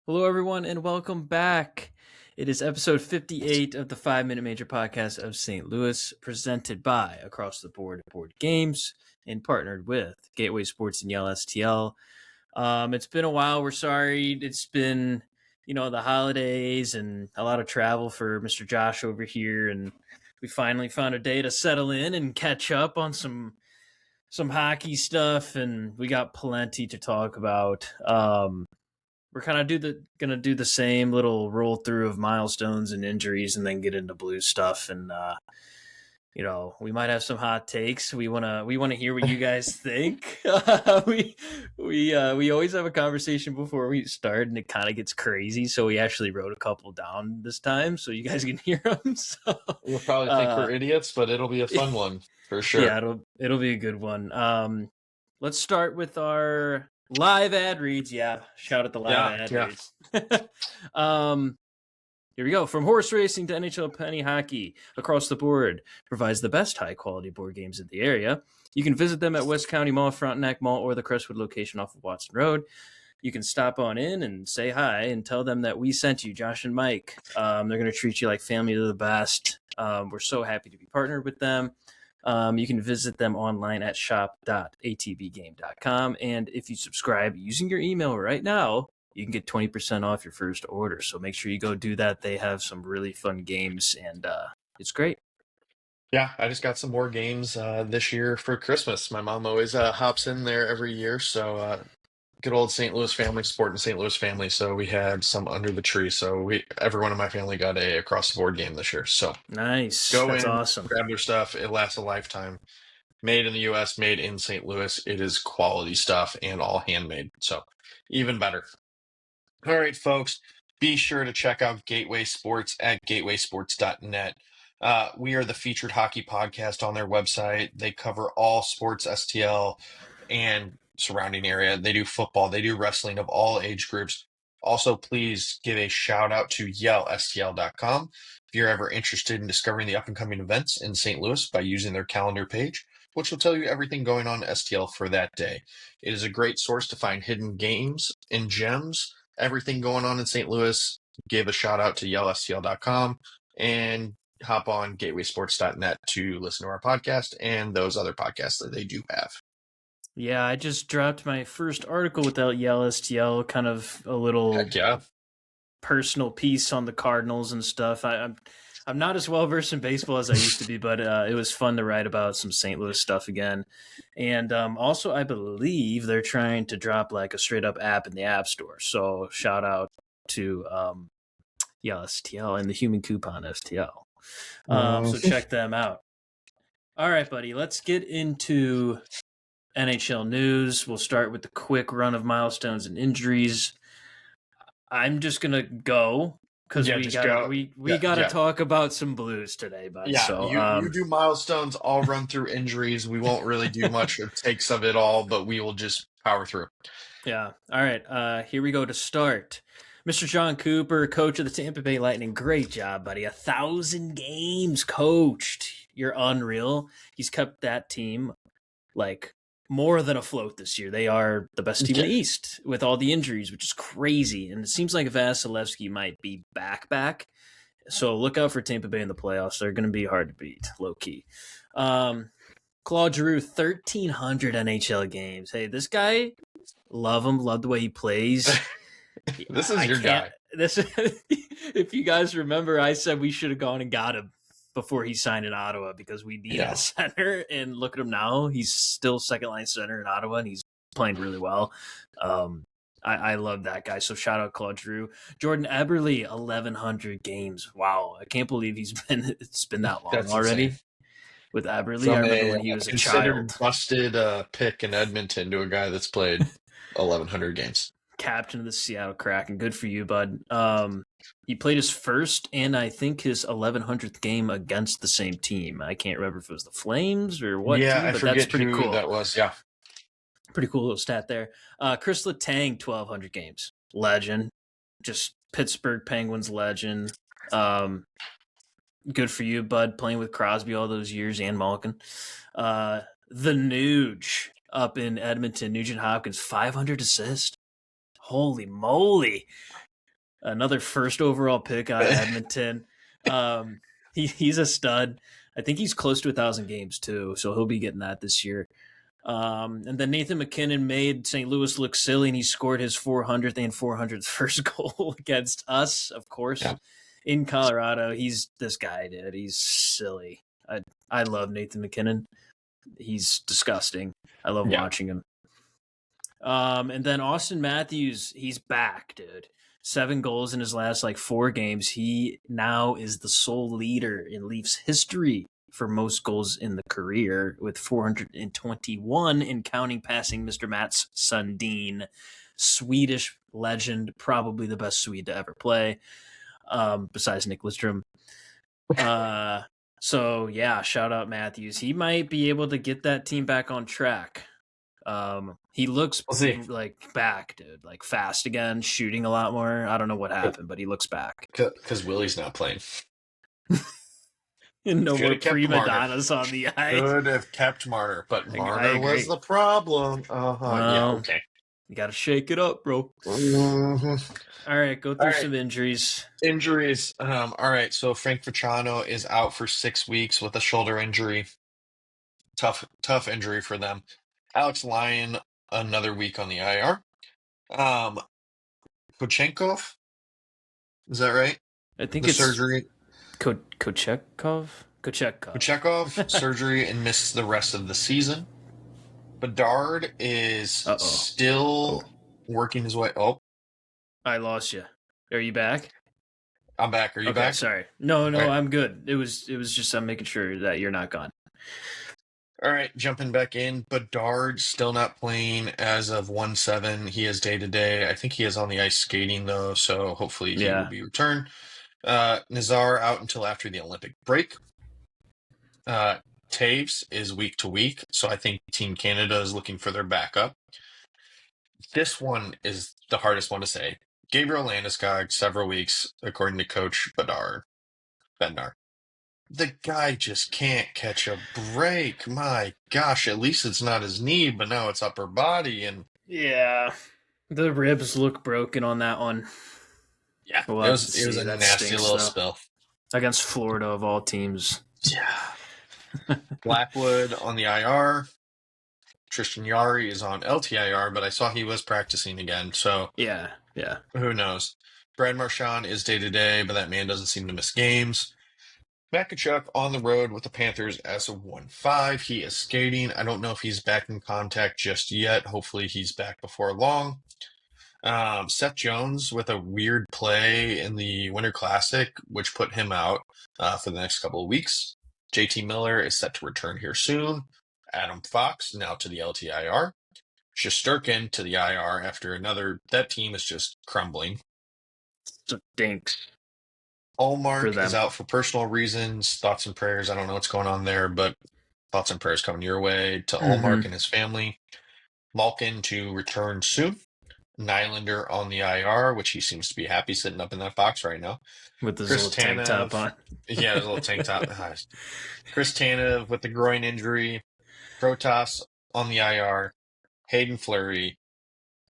Hello, everyone, and welcome back. It is episode 58 of the 5 Minute Major Podcast of St. Louis, presented by Across the Board Board Games and partnered with Gateway Sports and Yell STL. It's been a while. We're sorry. It's been, the holidays and a lot of travel for Mr. Josh over here, and we finally found a day to settle in and catch up on some hockey stuff, and we got plenty to talk about. We're kind of gonna do the same little roll through of milestones and injuries, and then get into blue stuff. And we might have some hot takes. We wanna hear what you guys think. We always have a conversation before we start, and it kind of gets crazy. So we actually wrote a couple down this time, so you guys can hear them. So You'll probably think we're idiots, but it'll be a fun one for sure. Yeah, it'll be a good one. Let's start with our live ad reads. Yeah, shout out the live ad reads. Here we go. From horse racing to NHL penny hockey, Across the Board provides the best high-quality board games in the area. You can visit them at West County Mall, Frontenac Mall, or the Crestwood location off of Watson Road. You can stop on in and say hi and tell them that we sent you, Josh and Mike. They're going to treat you like family to the best. We're so happy to be partnered with them. You can visit them online at shop.atbgame.com. And if you subscribe using your email right now, you can get 20% off your first order. So make sure you go do that. They have some really fun games, and it's great. Yeah, I just got some more games this year for Christmas. My mom always hops in there every year. So good old St. Louis family, supporting St. Louis family. So we had some under the tree. So everyone in my family got a across the board game this year. So nice. That's awesome. Grab their stuff. It lasts a lifetime. Made in the U.S., made in St. Louis. It is quality stuff and all handmade. So even better. All right, folks, be sure to check out Gateway Sports at gatewaysports.net. We are the featured hockey podcast on their website. They cover all sports STL and surrounding area. They do football, they do wrestling of all age groups. Also, please give a shout out to yellstl.com if you're ever interested in discovering the up and coming events in St. Louis by using their calendar page, which will tell you everything going on STL for that day. It is a great source to find hidden games and gems. Everything going on in St. Louis. Give a shout out to yellstl.com and hop on gatewaysports.net to listen to our podcast and those other podcasts that they do have. Yeah, I just dropped my first article with that Yell STL, kind of a little personal piece on the Cardinals and stuff. I'm not as well versed in baseball as I used to be, but it was fun to write about some St. Louis stuff again. And also, I believe they're trying to drop like a straight up app in the App Store. So shout out to Yell STL and the Human Coupon STL. So check them out. All right, buddy, let's get into NHL news. We'll start with the quick run of milestones and injuries. I'm just gonna go because we gotta talk about some Blues today, bud. Yeah, so, you do milestones. I'll run through injuries. We won't really do much of takes of it all, but we will just power through. Yeah. All right. Here we go to start. Mr. John Cooper, coach of the Tampa Bay Lightning. Great job, buddy. 1,000 games coached. You're unreal. He's kept that team like more than afloat this year. They are the best team in the East with all the injuries, which is crazy. And it seems like Vasilevsky might be back. So look out for Tampa Bay in the playoffs. They're going to be hard to beat, low key. Claude Giroux, 1,300 NHL games. Hey, this guy, love him. Love the way he plays. This is your guy. If you guys remember, I said we should have gone and got him before he signed in Ottawa because we need a center. And look at him now. He's still second-line center in Ottawa, and he's playing really well. I love that guy. So shout out Claude Giroux. Jordan Eberle, 1,100 games. Wow. I can't believe it's been that long already. Insane. With Eberle, I remember when he was a child. Busted pick in Edmonton to a guy that's played 1,100 games. Captain of the Seattle Kraken. Good for you, bud. He played his first and I think his 1,100th game against the same team. I can't remember if it was the Flames or what. Yeah, team, I forget that's pretty who cool. That was. Yeah, pretty cool little stat there. Chris Letang, 1,200 games, legend. Just Pittsburgh Penguins legend. Good for you, bud. Playing with Crosby all those years and Malkin. The Nuge up in Edmonton, Nugent Hopkins, 500 assists. Holy moly. another first overall pick out of Edmonton. He's a stud. I think he's close to 1,000 games too, so he'll be getting that this year. And then Nathan MacKinnon made St. Louis look silly, and he scored his 400th and 400th first goal against us, of course, in Colorado. He's this guy, dude. He's silly. I love Nathan MacKinnon. He's disgusting. I love watching him. And then Austin Matthews, he's back, dude. 7 goals in his last 4 games. He now is the sole leader in Leafs history for most goals in the career with 421 and counting, passing Mr. Mats Sundin, Swedish legend, probably the best Swede to ever play, besides Nick Lidstrom. So yeah, shout out Matthews. He might be able to get that team back on track. He looks back, dude, fast again, shooting a lot more. I don't know what happened, but he looks back. Because Willie's not playing. No more prima donnas on the ice. Could have kept Marner, but Marner was the problem. Okay. You got to shake it up, bro. Mm-hmm. All right, go through some injuries. All right, so Frank Vatrano is out for 6 weeks with a shoulder injury. Tough injury for them. Alex Lyon, another week on the IR. Kochenkov, is that right? I think it's surgery. Kochekov, surgery and missed the rest of the season. Bedard is still working his way. Oh, I lost you. Are you back? I'm back. Are you back? Sorry. No, right. I'm good. It was just I'm making sure that you're not gone. All right, jumping back in. Bedard still not playing as of 1/7. He is day-to-day. I think he is on the ice skating, though, so hopefully he will be returned. Nazar out until after the Olympic break. Taves is week to week, so I think Team Canada is looking for their backup. This one is the hardest one to say. Gabriel Landeskog, several weeks, according to Coach Bednar. The guy just can't catch a break. My gosh, at least it's not his knee, but now it's upper body. And yeah, the ribs look broken on that one. Yeah, it was a nasty little spill. Against Florida, of all teams. Yeah. Blackwood on the IR. Tristan Yari is on LTIR, but I saw he was practicing again. So yeah. Who knows? Brad Marchand is day-to-day, but that man doesn't seem to miss games. Matt Tkachuk on the road with the Panthers as a 1-5. He is skating. I don't know if he's back in contact just yet. Hopefully he's back before long. Seth Jones with a weird play in the Winter Classic, which put him out for the next couple of weeks. JT Miller is set to return here soon. Adam Fox now to the LTIR. Shesterkin to the IR after that team is just crumbling. Stinks. Allmark is out for personal reasons. Thoughts and prayers. I don't know what's going on there, but thoughts and prayers coming your way to Allmark and his family. Malkin to return soon. Nylander on the IR, which he seems to be happy sitting up in that box right now. With his little tank top on. Yeah, his little tank top. Chris Tanev with the groin injury. Protas on the IR. Hayden Fleury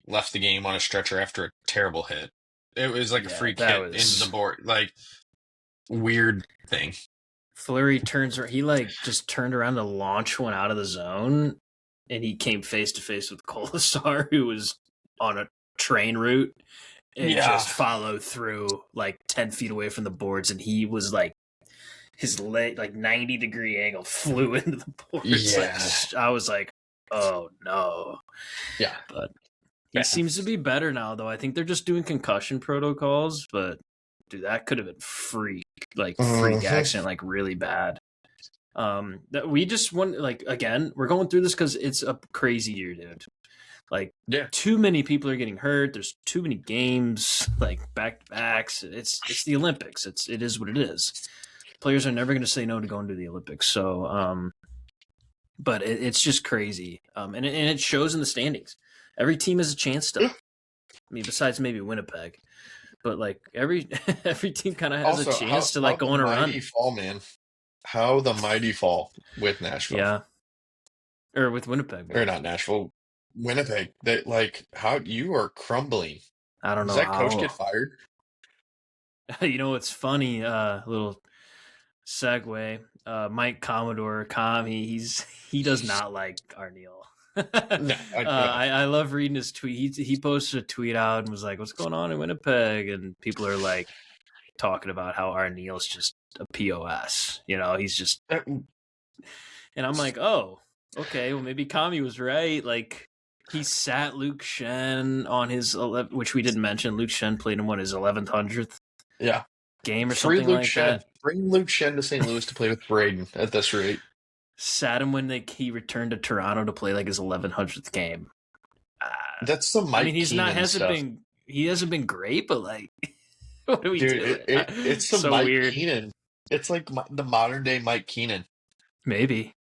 left the game on a stretcher after a terrible hit. It was like a freak hit into the board. Weird thing. Fleury just turned around to launch one out of the zone, and he came face to face with Kolasar, who was on a train route, and just followed through 10 feet away from the boards, and he was his leg 90-degree angle flew into the boards. Yeah. I was like, oh no. Yeah. But he seems to be better now, though. I think they're just doing concussion protocols, but dude, that could have been freak accident, really bad. That we just want, again, we're going through this because it's a crazy year, dude. Too many people are getting hurt. There's too many games, back to backs. It's the Olympics. It is what it is. Players are never going to say no to going to the Olympics. So, but it's just crazy. And it shows in the standings. Every team has a chance still. I mean, besides maybe Winnipeg, but every team kind of has a chance to go on a run. Fall, man. How the mighty fall with Nashville. Yeah. Or with Winnipeg. Or not Nashville. Winnipeg. How you are crumbling. I don't know. Does that coach get fired? You know what's funny? Little segue. Mike Commodore he does not like Arneal. No, I know. I love reading his tweet. He posted a tweet out and was like, "What's going on in Winnipeg?" And people are like talking about how Arneal's just a pos. He's just. And I'm like, oh, okay. Well, maybe Kami was right. Like, he sat Luke Shen on his 11, which we didn't mention. Luke Shen played in his 1100th game or something like that. Bring Luke Shen to St. Louis to play with Braden at this rate. Sat him when he returned to Toronto to play like his 1100th game. That's some Mike Keenan stuff. He hasn't been great, but like, what are we doing? It's some so Mike weird. Keenan. It's like the modern day Mike Keenan. Maybe.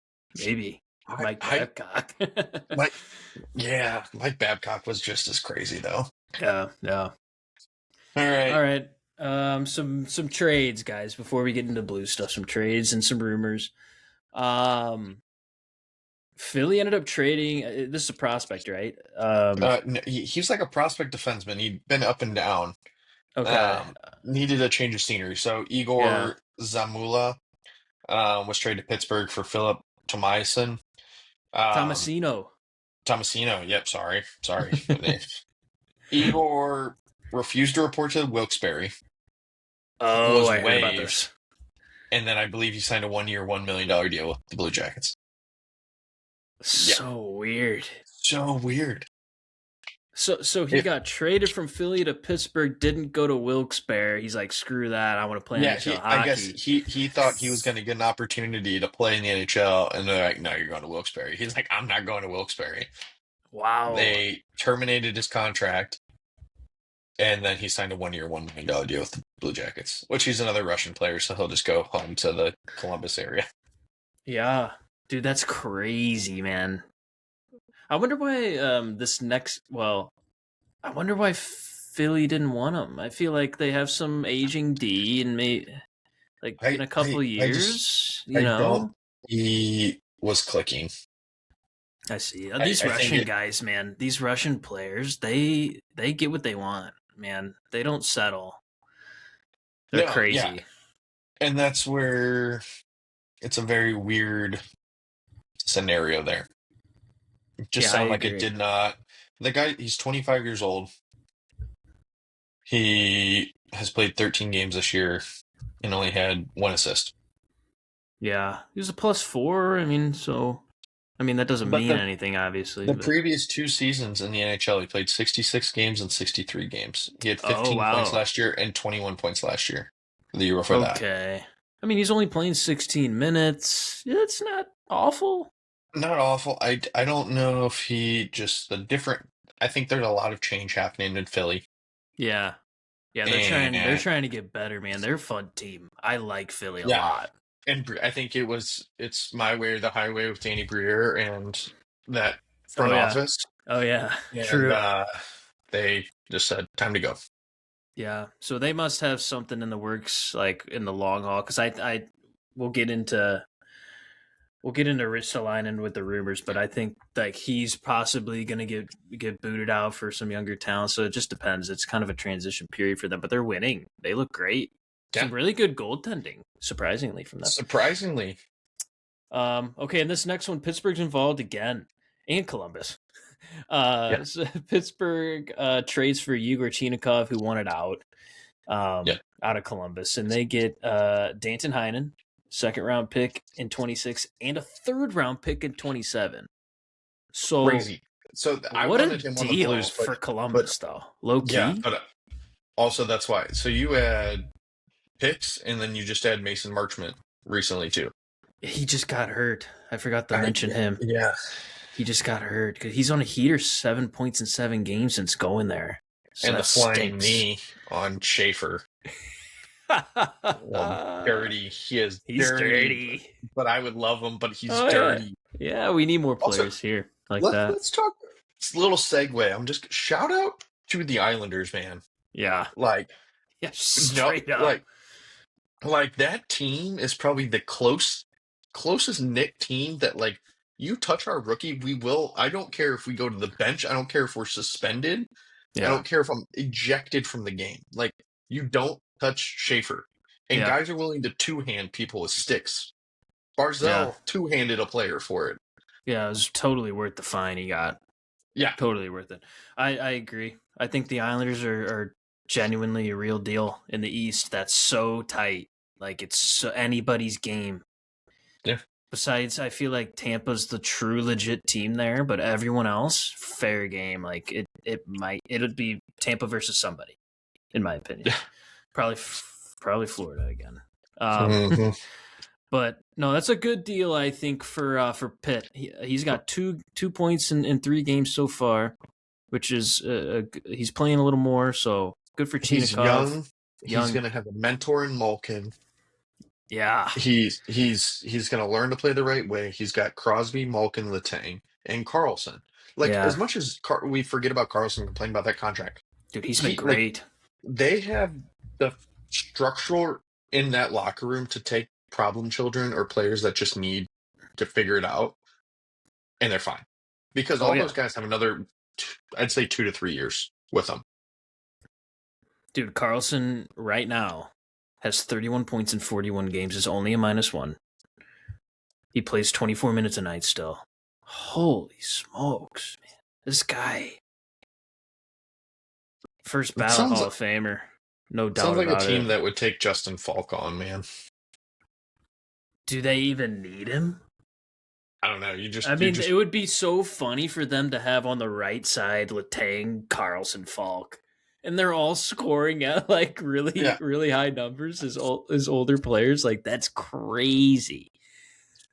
Mike Babcock. Mike Babcock was just as crazy though. Yeah. All right. Some trades, guys. Before we get into blue stuff, some trades and some rumors. Philly ended up trading. This is a prospect, right? He's like a prospect defenseman. He'd been up and down. Okay. Needed a change of scenery. So Igor Zamula was traded to Pittsburgh for Philip Tomasino. Tomasino. Yep. Sorry. Igor refused to report to Wilkes-Barre. Oh, I heard about this. And then I believe he signed a 1-year, $1 million deal with the Blue Jackets. So weird. So he got traded from Philly to Pittsburgh, didn't go to Wilkes-Barre. He's like, screw that. I want to play NHL hockey. I guess he thought he was going to get an opportunity to play in the NHL, and they're like, no, you're going to Wilkes-Barre. He's like, I'm not going to Wilkes-Barre. Wow. They terminated his contract, and then he signed a 1-year, $1 million deal with the Blue Jackets, which he's another Russian player, so he'll just go home to the Columbus area. Yeah. Dude, that's crazy, man. I wonder why I wonder why Philly didn't want him. I feel like they have some aging D, and in a couple years, he was clicking. I see. These Russian guys, man, these Russian players, they get what they want, man. They don't settle. They're crazy. Yeah. And that's where it's a very weird scenario there. It just sounded like it did not. The guy, he's 25 years old. He has played 13 games this year and only had 1 assist. Yeah, he was a +4. That doesn't mean anything, obviously. The previous 2 seasons in the NHL, he played 66 games and 63 games. He had 15 points last year and 21 points last year. The year before that. Okay. He's only playing 16 minutes. It's not awful. Not awful. I don't know if he just I think there's a lot of change happening in Philly. Yeah. Yeah, they're trying to get better, man. They're a fun team. I like Philly a lot. And I think it's my way or the highway with Danny Briere and that front office. Oh yeah. And, true. They just said time to go. Yeah. So they must have something in the works, like in the long haul, because we'll get into Ristolainen with the rumors, but I think like he's possibly going to get booted out for some younger talent. So it just depends. It's kind of a transition period for them, but they're winning. They look great. Yeah. Some really good goaltending, surprisingly, from them. Surprisingly. Okay, and this next one, Pittsburgh's involved again, and Columbus. So Pittsburgh trades for Yegor Chinakhov, who wanted out of Columbus, and they get Danton Heinen, 2nd-round pick in 26, and a 3rd-round pick in 27. So crazy. So what a deal for Columbus, though. Low key. Yeah, but also that's why. So you had picks, and then you just had Mason Marchment recently too. He just got hurt. I forgot to mention him. Yeah, he just got hurt because he's on a heater, 7 points in 7 games since going there. So and the flying knee on Schaefer. Dirty. He's dirty. But I would love him, but he's dirty. Yeah, we need more players here like that. Let's talk. It's a little segue. I'm just shout out to the Islanders, man. Yeah. Straight up. Like that team is probably the closest knit team that like you touch our rookie, we will. I don't care if we go to the bench. I don't care if we're suspended. Yeah. I don't care if I'm ejected from the game. Like you don't touch Schaefer. And guys are willing to two-hand people with sticks. Barzell two-handed a player for it. Yeah, it was totally worth the fine he got. Yeah. Totally worth it. I agree. I think the Islanders are genuinely a real deal in the East. That's so tight. Like, it's anybody's game. Yeah. Besides, I feel like Tampa's the true legit team there, but everyone else, fair game. Like, it'd be Tampa versus somebody, in my opinion. Yeah. Probably Florida again. But no, that's a good deal, I think, for Pitt. He's got two points in 3 games so far, which is he's playing a little more, so good for Chinakhov. He's young. He's going to have a mentor in Malkin. Yeah, he's going to learn to play the right way. He's got Crosby, Malkin, Letang, and Carlson. As much as we forget about Carlson, complain about that contract, dude, he's been great. They have the structure in that locker room to take problem children or players that just need to figure it out, and they're fine because all those guys have another, I'd say, 2 to 3 years with them. Dude, Carlson right now has 31 points in 41 games, is only a -1. He plays 24 minutes a night still. Holy smokes, man. This guy. First ballot Hall of Famer. No doubt about it. Sounds like a team that would take Justin Falk on, man. Do they even need him? I don't know. It would be so funny for them to have on the right side Letang, Carlson, Falk. And they're all scoring at really high numbers as older players. Like, that's crazy.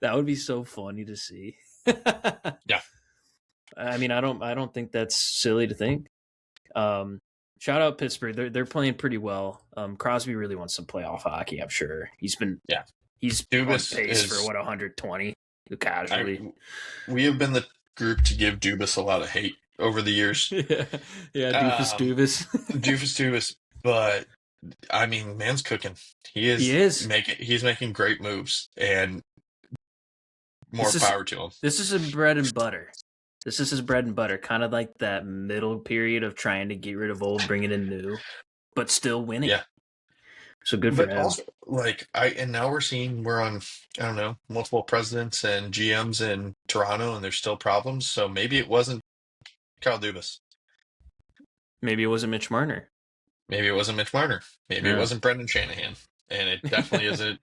That would be so funny to see. Yeah. I mean, I don't think that's silly to think. Shout out Pittsburgh. They're playing pretty well. Crosby really wants some playoff hockey, I'm sure. He's on pace for 120 casually. We have been the group to give Dubas a lot of hate over the years. Dubas. Dubas. But I mean, man's cooking. He's making great moves, and more power to him. This is his bread and butter. Kind of like that middle period of trying to get rid of old, bringing in new, but still winning. Yeah. So good for him. Also, and now we're on, I don't know, multiple presidents and GMs in Toronto, and there's still problems. So maybe it wasn't Kyle Dubas. Maybe it wasn't Mitch Marner. Maybe it wasn't Brendan Shanahan. And it definitely isn't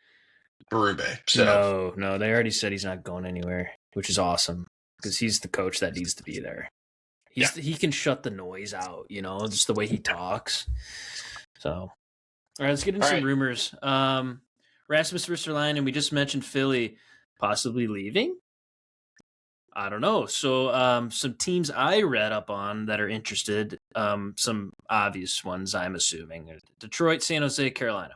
Berube. So. No, they already said he's not going anywhere, which is awesome because he's the coach that needs to be there. He can shut the noise out, just the way he talks. So, all right, let's get into some rumors. Rasmus Ristolainen, and we just mentioned Philly possibly leaving. I don't know. So some teams I read up on that are interested, some obvious ones I'm assuming. Detroit, San Jose, Carolina.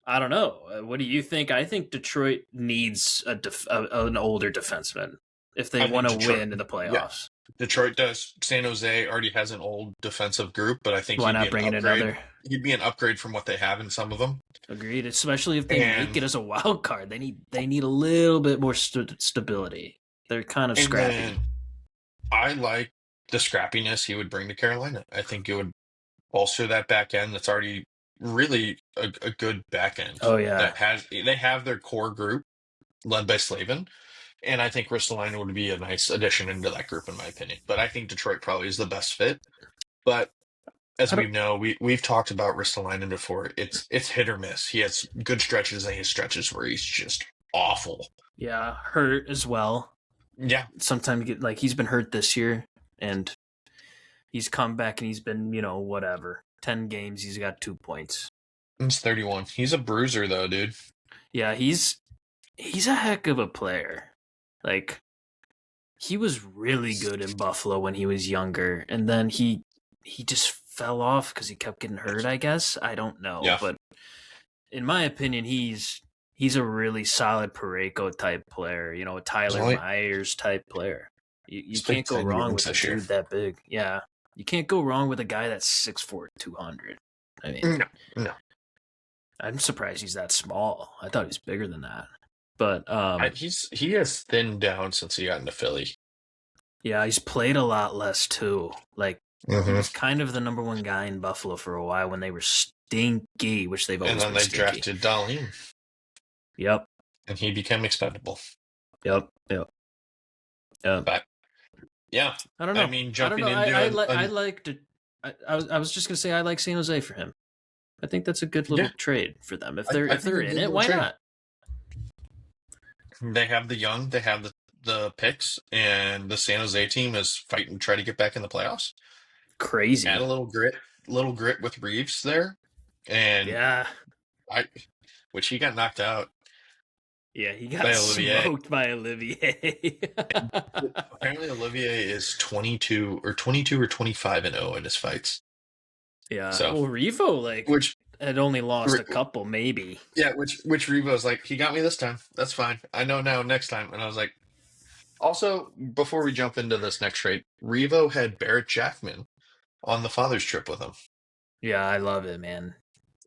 I don't know. What do you think? I think Detroit needs an older defenseman if they want to win in the playoffs. Yeah. Detroit does. San Jose already has an old defensive group, but I think why not bring in another? He'd be an upgrade from what they have in some of them. Agreed. Especially if they make it as a wild card, they need a little bit more stability. They're kind of scrappy. I like the scrappiness he would bring to Carolina. I think it would bolster that back end that's already really a good back end. Oh yeah, they have their core group led by Slavin. And I think Ristolainen would be a nice addition into that group, in my opinion. But I think Detroit probably is the best fit. But as we know, we've talked about Ristolainen before. It's hit or miss. He has good stretches and he has stretches where he's just awful. Yeah, hurt as well. Yeah. Sometimes he's been hurt this year, and he's come back and he's been 10 games. He's got 2 points. He's 31. He's a bruiser though, dude. Yeah, he's a heck of a player. He was really good in Buffalo when he was younger, and then he just fell off because he kept getting hurt, I guess. I don't know. Yeah. But in my opinion, he's a really solid Parayko type player, a Tyler Myers type player. You can't go wrong with a dude that big. Yeah. You can't go wrong with a guy that's 6'4", 200. I mean, no. I'm surprised he's that small. I thought he was bigger than that. But he has thinned down since he got into Philly. Yeah, he's played a lot less too. He Mm-hmm. was kind of the number one guy in Buffalo for a while when they were stinky, which they've And always then been they stinky. drafted Darlene. Yep. And he became expendable. Yep. Yep. Yep. But yeah, I don't I know. mean, I don't jumping know. into I liked it. I was just gonna say I like San Jose for him. I think that's a good yeah, little trade for them. I If think they're a in good it, little why trade. not? They have the young, they have the picks, and the San Jose team is fighting to try to get back in the playoffs. Add a Crazy. little grit with Reeves there, and Yeah. I, which he got knocked out Yeah, he by got Olivier. smoked by Olivier. Apparently, Olivier is 22 or 25-0 in his fights. Yeah. So, Well, Revo like which, had only lost a couple, maybe. yeah, which Revo's like, he got me this time. That's fine. I know now. Next time, and I was like, also before we jump into this next trade, Revo had Barrett Jackman on the father's trip with him. Yeah, I love it, man.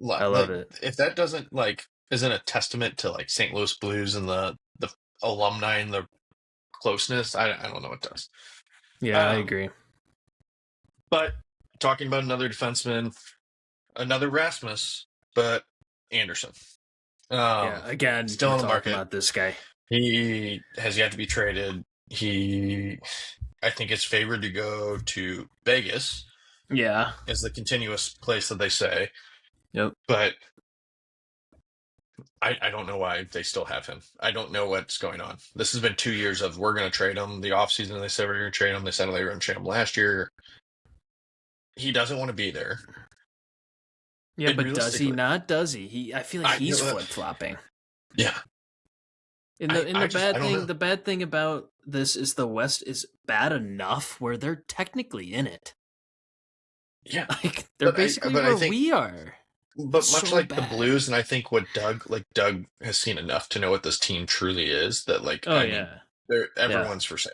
I love Like, it. if that doesn't like isn't a testament to like St. Louis Blues and the alumni and the closeness, I don't know what does. Yeah, I Um, agree. but talking about another defenseman, another Rasmus, but Anderson. Yeah, again, Still we're in the talking market. about this guy. He has yet to be traded. I think, is favored to go to Vegas. Yeah. Is the continuous place that they say. Yep. But I don't know why they still have him. I don't know what's going on. This has been 2 years of we're going to trade him. The offseason, they said we're going to trade him. They said they were going to trade him last year. He doesn't want to be there. Yeah, And but does he realistically, not? Does he? I feel like he's flip flopping. Yeah. The bad thing about this is the West is bad enough where they're technically in it. Yeah. Like they're basically where we are. But It's much so like bad. the Blues, and I think what Doug has seen enough to know what this team truly is, that mean, everyone's for sale.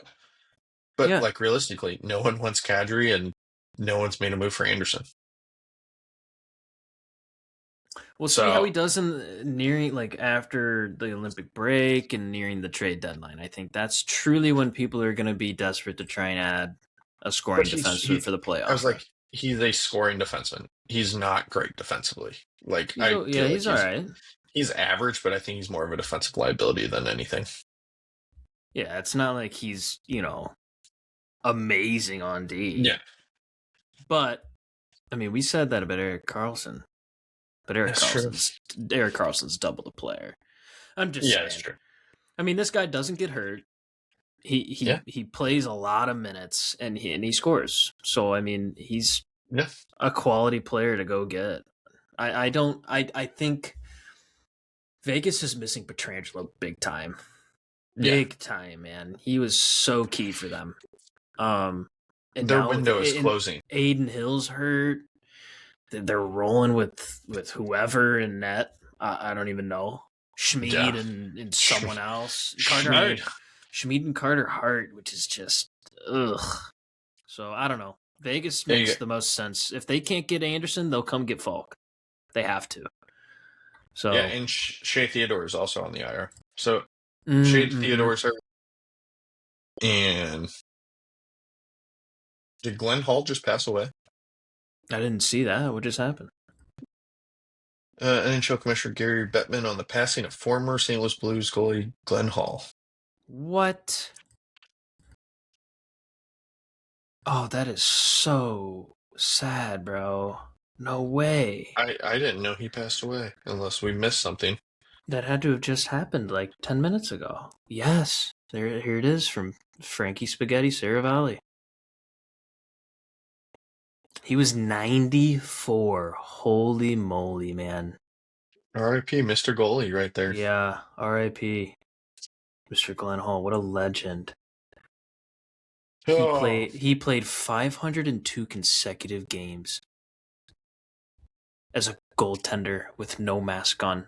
But like realistically, no one wants Kadri, and no one's made a move for Anderson. We'll see how he does in nearing like after the Olympic break and nearing the trade deadline. I think that's truly when people are going to be desperate to try and add a scoring defenseman for the playoffs. I was like, he's a scoring defenseman. He's not great defensively. Like he's all right. He's average, but I think he's more of a defensive liability than anything. Yeah, it's not like he's amazing on D. Yeah, but I mean, we said that about Erik Karlsson. But Erik Karlsson's double the player. I'm just saying. That's true. I mean, this guy doesn't get hurt. He plays a lot of minutes and he scores. So I mean, he's a quality player to go get. I think Vegas is missing Pietrangelo big time. Big time, man. He was so key for them. And their window is closing. Aiden Hill's hurt. They're rolling with whoever in net. I don't even know. Schmid and someone else. Carter Hart. Schmid and Carter Hart, which is just ugh. So I don't know. Vegas makes the most sense. If they can't get Anderson, they'll come get Falk. They have to. So and Shea Theodore is also on the IR. So Shea Theodore's hurt. And did Glenn Hall just pass away? I didn't see that. What just happened? NHL Commissioner Gary Bettman on the passing of former St. Louis Blues goalie Glenn Hall. What? Oh, that is so sad, bro. No way. I didn't know he passed away, unless we missed something. That had to have just happened like 10 minutes ago. Yes. Here it is from Frankie Spaghetti Saravalli. He was 94. Holy moly, man. R.I.P. Mr. Goalie right there. Yeah, R.I.P. Mr. Glenn Hall. What a legend. He played 502 consecutive games as a goaltender with no mask on.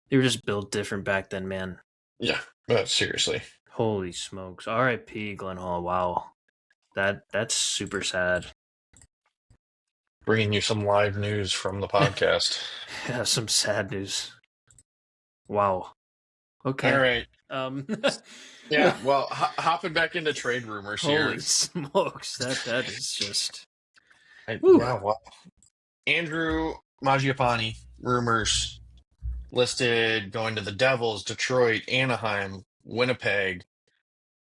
They were just built different back then, man. Yeah, seriously. Holy smokes. R.I.P. Glenn Hall. Wow. That's super sad. Bringing you some live news from the podcast. Yeah, some sad news. Wow. Okay. All right. Yeah. Well, hopping back into trade rumors here. Holy smokes! That is just. Yeah. Well, Andrew Mangiapane rumors listed going to the Devils, Detroit, Anaheim, Winnipeg.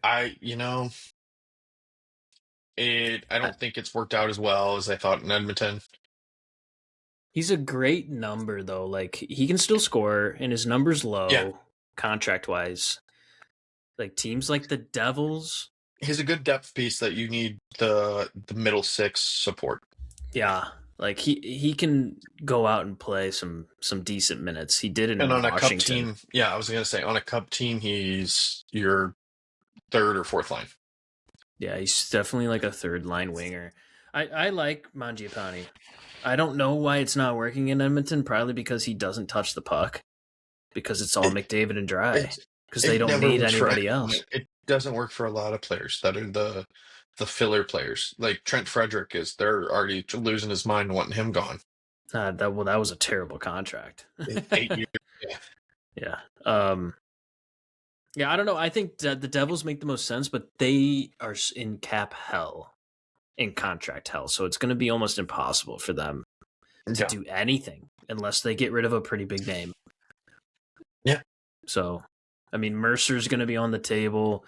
I don't think it's worked out as well as I thought in Edmonton. He's a great number though. Like he can still score, and his number's low Yeah. contract wise. Like teams like the Devils. He's a good depth piece that you need the middle six support. Yeah, like he can go out and play some decent minutes. He did it in on Washington. A cup team, yeah, I was gonna say on a cup team, he's your third or fourth line. Yeah, he's definitely like a third line winger. I like Mangiapane. I don't know why it's not working in Edmonton. Probably because he doesn't touch the puck. Because it's all McDavid and Dry. Because they don't need anybody else. It doesn't work for a lot of players that are the filler players. Like Trent Frederick they're already losing his mind wanting him gone. That was a terrible contract. 8 years. Yeah. Yeah, I don't know. I think the Devils make the most sense, but they are in cap hell, in contract hell. So it's going to be almost impossible for them to do anything unless they get rid of a pretty big name. Yeah. So, I mean, Mercer's going to be on the table,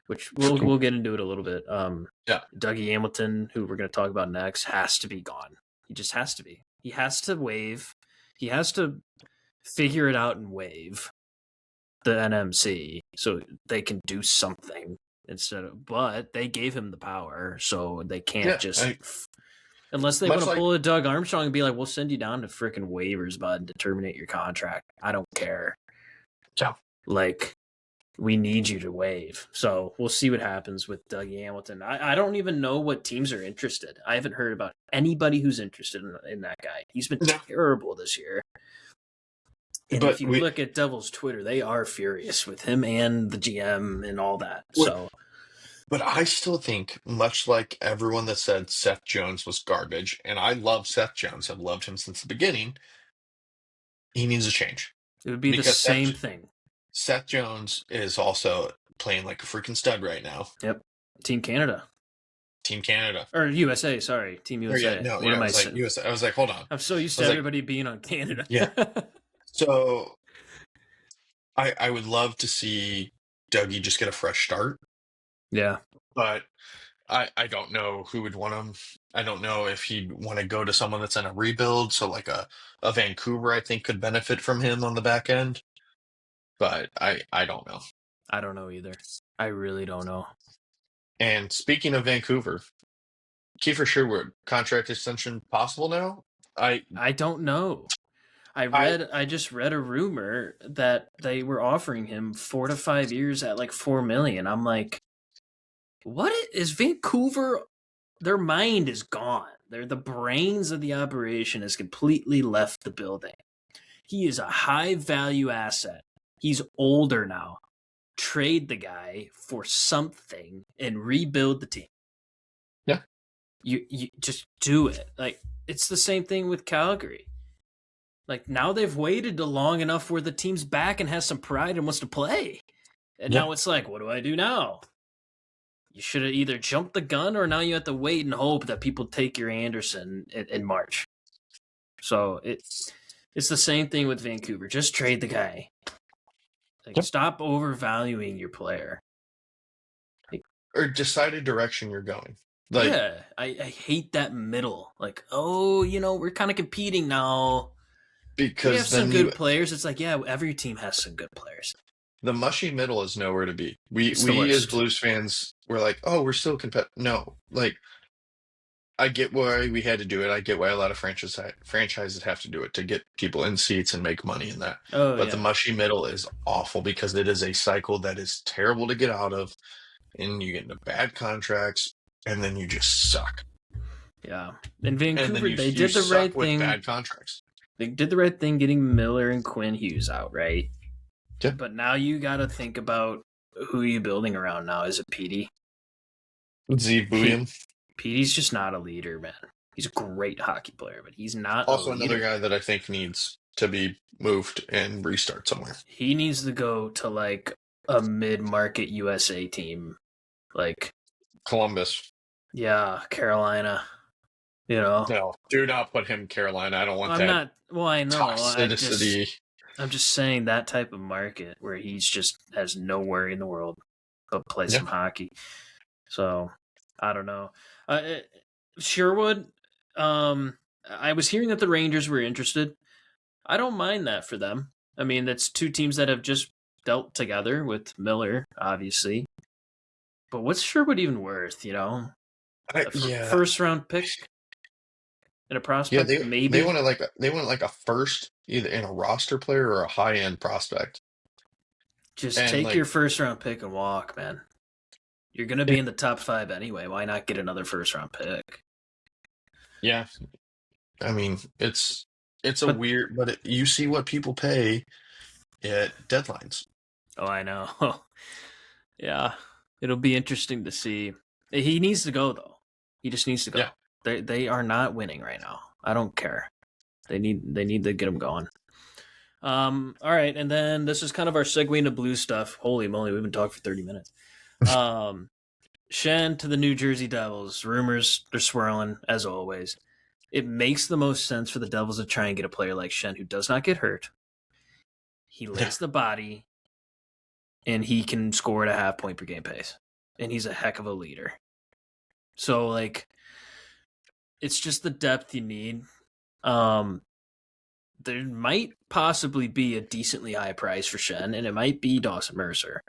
which we'll get into it a little bit. Dougie Hamilton, who we're going to talk about next, has to be gone. He just has to be. He has to waive. He has to figure it out and waive the NMC so they can do something but they gave him the power, so they can't unless they want to pull a Doug Armstrong and be like, we'll send you down to freaking waivers, bud, to terminate your contract. I don't care. Yeah. Like, we need you to waive. So we'll see what happens with Dougie Hamilton. I don't even know what teams are interested. I haven't heard about anybody who's interested in that guy. He's been terrible this year. And if you look at Devils Twitter, they are furious with him and the GM and all that. But I still think, much like everyone that said Seth Jones was garbage, and I love Seth Jones, I've loved him since the beginning, he needs a change. It would be the same thing. Seth Jones is also playing like a freaking stud right now. Yep. Team Canada. Or USA, sorry. Team USA. No, what am I saying? USA. I was like, hold on. I'm so used to everybody being on Canada. Yeah. So I would love to see Dougie just get a fresh start. Yeah. But I don't know who would want him. I don't know if he'd want to go to someone that's in a rebuild. So like a Vancouver, I think, could benefit from him on the back end. But I don't know. I don't know either. I really don't know. And speaking of Vancouver, Kiefer Sherwood, contract extension possible now? I don't know. I just read a rumor that they were offering him 4 to 5 years at like $4 million. I'm like, what is Vancouver? Their mind is gone. They're the brains of the operation has completely left the building. He is a high value asset. He's older now. Trade the guy for something and rebuild the team. Yeah. You just do it. Like, it's the same thing with Calgary. Like, now they've waited long enough where the team's back and has some pride and wants to play. And now it's like, what do I do now? You should have either jumped the gun or now you have to wait and hope that people take your Anderson in March. So it's the same thing with Vancouver. Just trade the guy. Like, stop overvaluing your player. Or decide a direction you're going. Like, yeah, I hate that middle. Like, we're kind of competing now. Because we have some good players. It's like, yeah, every team has some good players. The mushy middle is nowhere to be. We as Blues fans, we're like, oh, we're still competitive. No, like, I get why we had to do it. I get why a lot of franchises have to do it to get people in seats and make money in that. But the mushy middle is awful because it is a cycle that is terrible to get out of, and you get into bad contracts, and then you just suck. Yeah, in Vancouver, they did the right thing. With bad contracts. They did the right thing getting Miller and Quinn Hughes out, right? Yeah. But now you got to think about who are you building around now. Is it Petey? Zeev Buium? Petey's just not a leader, man. He's a great hockey player, but he's not also another guy that I think needs to be moved and restart somewhere. He needs to go to like a mid-market USA team, like Columbus. yeah, Carolina. You know, No, do not put him in Carolina. I don't want I'm that not. Well, I know. toxicity. I'm just saying that type of market where he's just has no worry in the world but play Yeah. some hockey. So I don't know. Sherwood. I was hearing that the Rangers were interested. I don't mind that for them. I mean, that's two teams that have just dealt together with Miller, obviously. But what's Sherwood even worth? You know, Yeah. first round pick and a Yeah, prospect, they maybe. want like a first either in a roster player or a high end prospect. Just And take like your first round pick and walk, man. You're going to be in the top 5 anyway. Why not get another first round pick? yeah, I mean it's a But weird, but you see what people pay at deadlines. oh, I know. Yeah, it'll be interesting to see. He needs to go though. He just needs to Yeah. go. They are not winning right now. I don't care. They need to get him going. All right, and then this is kind of our segue into blue stuff. Holy moly, we've been talking for 30 minutes. Shen to the New Jersey Devils. Rumors are swirling as always. It makes the most sense for the Devils to try and get a player like Shen who does not get hurt. He Yeah. lays the body, and he can score at a half point per game pace. And he's a heck of a leader. So, like, it's just the depth you need. There might possibly be a decently high price for Shen, and it might be Dawson Mercer.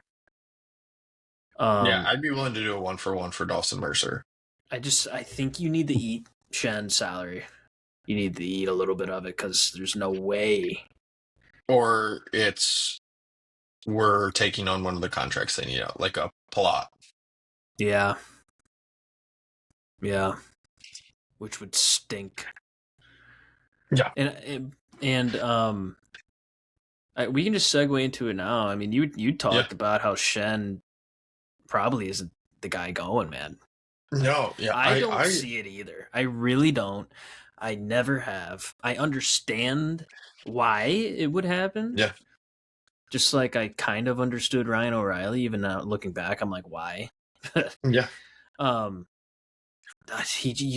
Yeah, I'd be willing to do a 1-for-1 for Dawson Mercer. I think you need to eat Shen's salary. You need to eat a little bit of it because there's no way. Or we're taking on one of the contracts they need out, like a Palat. Yeah. Yeah. Which would stink. Yeah. And we can just segue into it now. I mean, you talked about how Shen probably isn't the guy going, man. No, yeah. I don't see it either. I really don't. I never have. I understand why it would happen. Yeah. Just like I kind of understood Ryan O'Reilly, even now looking back, I'm like, why? Yeah. You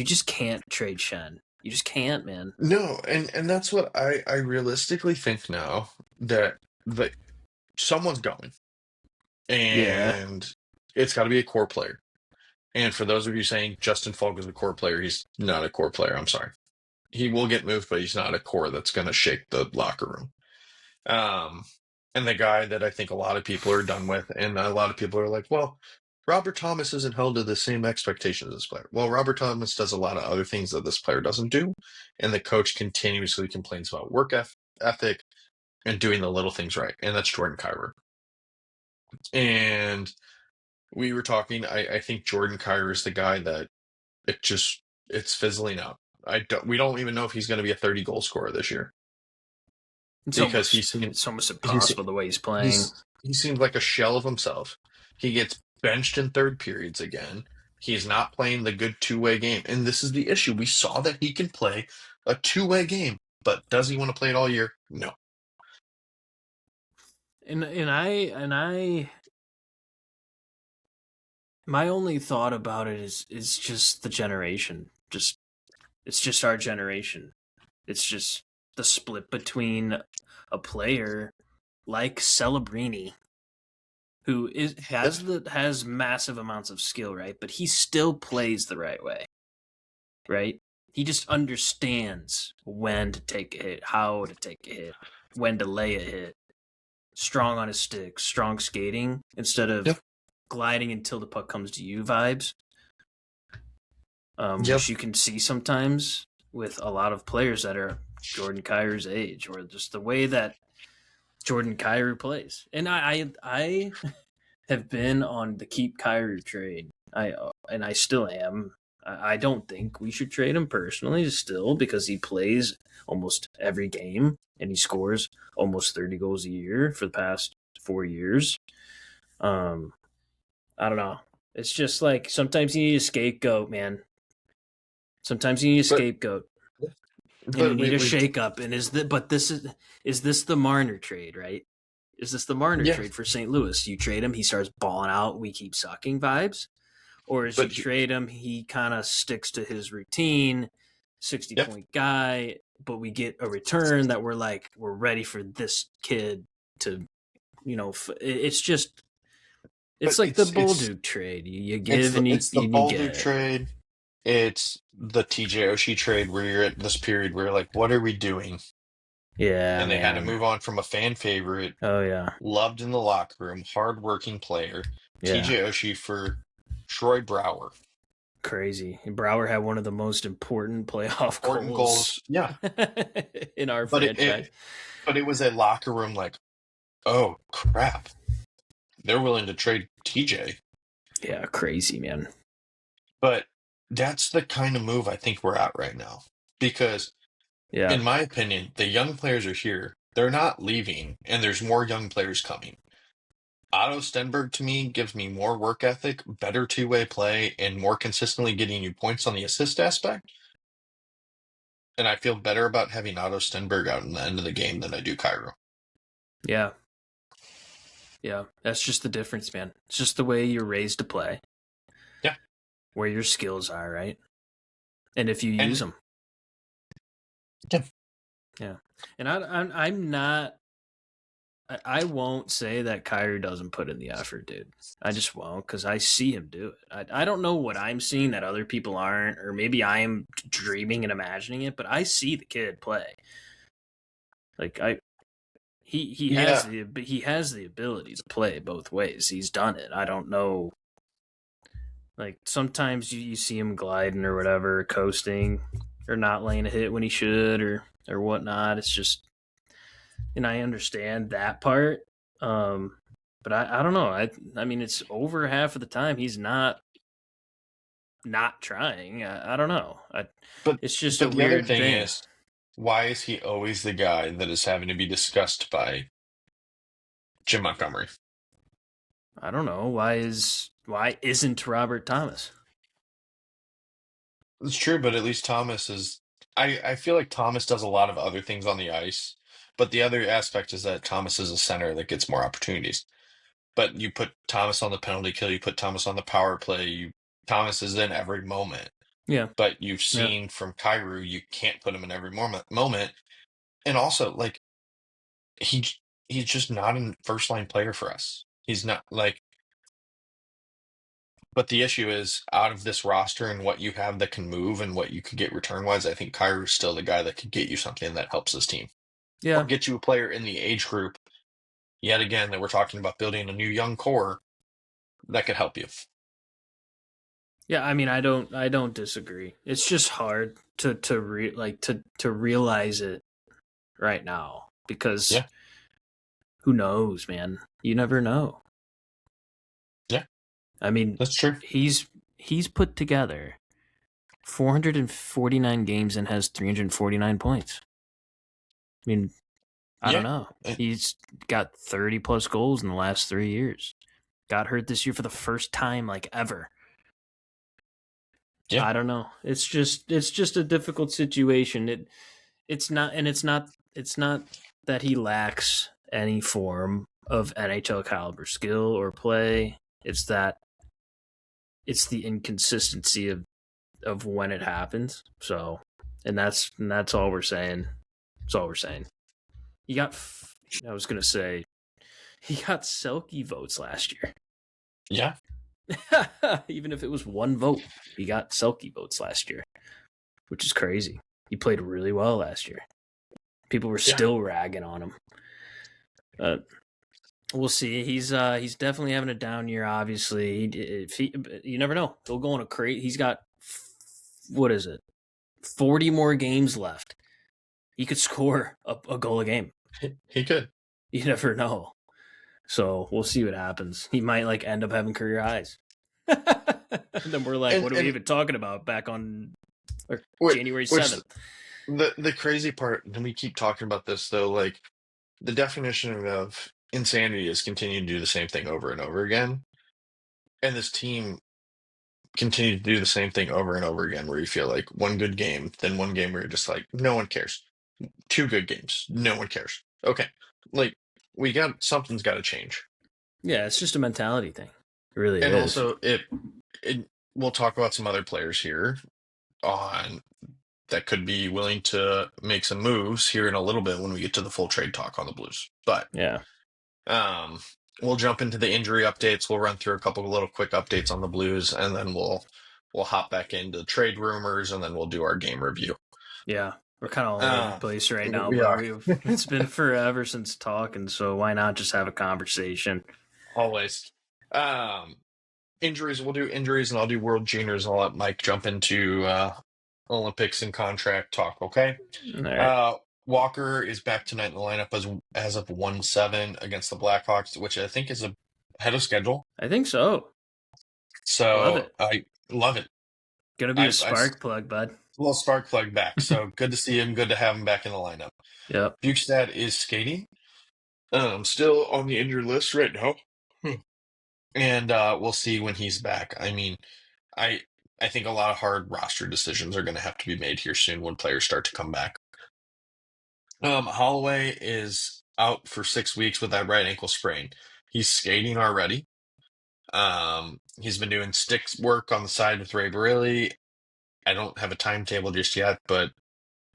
just can't trade Shen. You just can't, man. No, and that's what I realistically think now that someone's going, and it's got to be a core player. And for those of you saying Justin Falk is a core player, he's not a core player. I'm sorry. He will get moved, but he's not a core that's going to shake the locker room. And the guy that I think a lot of people are done with, and a lot of people are like, well, Robert Thomas isn't held to the same expectations as this player. Well, Robert Thomas does a lot of other things that this player doesn't do, and the coach continuously complains about work ethic and doing the little things right, and that's Jordan Kyrou. And we were talking, I think Jordan Kyrou is the guy that it's fizzling out. We don't even know if he's going to be a 30-goal scorer this year. Because it's almost impossible the way he's playing. He seems like a shell of himself. He gets benched in third periods again. He's not playing the good two-way game. And this is the issue. We saw that he can play a two-way game, but does he want to play it all year? No. And I my only thought about it is just the generation. It's just our generation. It's just the split between a player like Celebrini, who has massive amounts of skill, right? But he still plays the right way, right? He just understands when to take a hit, how to take a hit, when to lay a hit. Strong on his stick, strong skating instead of gliding until the puck comes to you vibes. Which you can see sometimes with a lot of players that are Jordan Kyrou's age, or just the way that Jordan Kyrou plays. And I have been on the keep Kyrou trade. I still am. I don't think we should trade him personally still because he plays almost every game and he scores almost 30 goals a year for the past 4 years. I don't know. It's just like sometimes you need a scapegoat, man. Sometimes you need a scapegoat. and you But need a we shakeup. And is this the Marner trade, right? Is this the Marner yeah, trade for St. Louis? You trade him, he starts balling out, we keep sucking vibes, or as you but trade him, he kind of sticks to his routine, 60 yep. point guy, but we get a return that we're like, we're ready for this kid to, it's just, But it's like the Bolduc trade. You give and it's the you get Bolduc it. trade. It's the TJ Oshie trade where you're at this period where you're like, what are we doing? Yeah, And they had to man. move on from a fan favorite, Oh yeah, loved in the locker room, hardworking player, yeah. TJ Oshie for Troy Brower. Crazy. And Brower had one of the most important playoff Important goals goals, yeah. in our But franchise. but it was a locker room like, oh crap, they're willing to trade TJ. Yeah, crazy, man. But that's the kind of move I think we're at right now. Because Yeah. in my opinion, the young players are here. They're not leaving, and there's more young players coming. Otto Stenberg to me gives me more work ethic, better two-way play, and more consistently getting you points on the assist aspect. And I feel better about having Otto Stenberg out in the end of the game than I do Cairo. Yeah. Yeah. That's just the difference, man. It's just the way you're raised to play, Yeah. where your skills are, right? And if you use And them. yeah. Yeah. And I'm not, I won't say that Kyrie doesn't put in the effort, dude. I just won't because I see him do it. I don't know what I'm seeing that other people aren't, or maybe I am dreaming and imagining it, but I see the kid play. Like he has Yeah. the ability to play both ways. He's done it. I don't know. Like sometimes you see him gliding or whatever, coasting, or not laying a hit when he should, or whatnot. It's just, and I understand that part. But I don't know. I mean, it's over half of the time he's not trying. I don't know. But It's just a but the other weird thing thing. is, why is he always the guy that is having to be discussed by Jim Montgomery? I don't know why isn't Robert Thomas? It's true, but at least Thomas is. I feel like Thomas does a lot of other things on the ice, but the other aspect is that Thomas is a center that gets more opportunities. But you put Thomas on the penalty kill, you put Thomas on the power play, Thomas is in every moment. Yeah, But you've yeah, seen from Kyrou, you can't put him in every moment. And also, like he he's just not a first line player for us. He's not like. But the issue is, out of this roster and what you have that can move and what you could get return wise, I think Kyrou's still the guy that could get you something that helps this team. Or yeah. get you a player in the age group, yet again, that we're talking about building a new young core that could help you. Yeah, I mean, I don't disagree. It's just hard to realize it right now because Yeah, who knows, man? You never know. yeah, I mean, that's true. he's put together 449 games and has 349 points. I mean, I don't Yeah, know. uh, He's got 30 plus goals in the last 3 years. Got hurt this year for the first time like ever. yeah, I don't know. It's just a difficult situation. It's not that he lacks any form of NHL caliber skill or play. It's that it's the inconsistency of when it happens. So, and that's all we're saying. That's all we're saying. He got I was going to say he got Selkie votes last year. yeah, Even if it was one vote, he got Selkie votes last year, which is crazy. He played really well last year. People were yeah. still ragging on him. We'll see. He's definitely having a down year. Obviously, you never know. He'll go on a crate. He's got what is it? 40 more games left. He could score a goal a game. He could. You never know. So we'll see what happens. He might like end up having career highs. And then we're like, what are we And even talking about back on which, January which 7th? the crazy part, and we keep talking about this though, like the definition of insanity is continuing to do the same thing over and over again. And this team continue to do the same thing over and over again, where you feel like one good game, then one game where you're just like, no one cares. Two good games, no one cares. Okay, like something's got to change. Yeah, it's just a mentality thing. It really And is. also, we'll talk about some other players here on that could be willing to make some moves here in a little bit when we get to the full trade talk on the Blues. But Yeah. um, we'll jump into the injury updates. We'll run through a couple of little quick updates on the Blues, and then we'll hop back into trade rumors, and then we'll do our game review. Yeah. We're kind of all over the place right now, we but are. it's been forever since talking, so why not just have a conversation? Always. Injuries, we'll do injuries, and I'll do World Juniors, and I'll let Mike jump into Olympics and contract talk, okay? All right. Walker is back tonight in the lineup as of 1-7 against the Blackhawks, which I think is ahead of schedule. I think so. Love So it. I love it. Gonna be a spark plug, bud. A little spark plug back. So good to see him. Good to have him back in the lineup. Yep. Bukestad is skating. Still on the injured list right now. And we'll see when he's back. I mean, I think a lot of hard roster decisions are going to have to be made here soon when players start to come back. Holloway is out for 6 weeks with that right ankle sprain. He's skating already. He's been doing sticks work on the side with Ray Barilli. I don't have a timetable just yet, but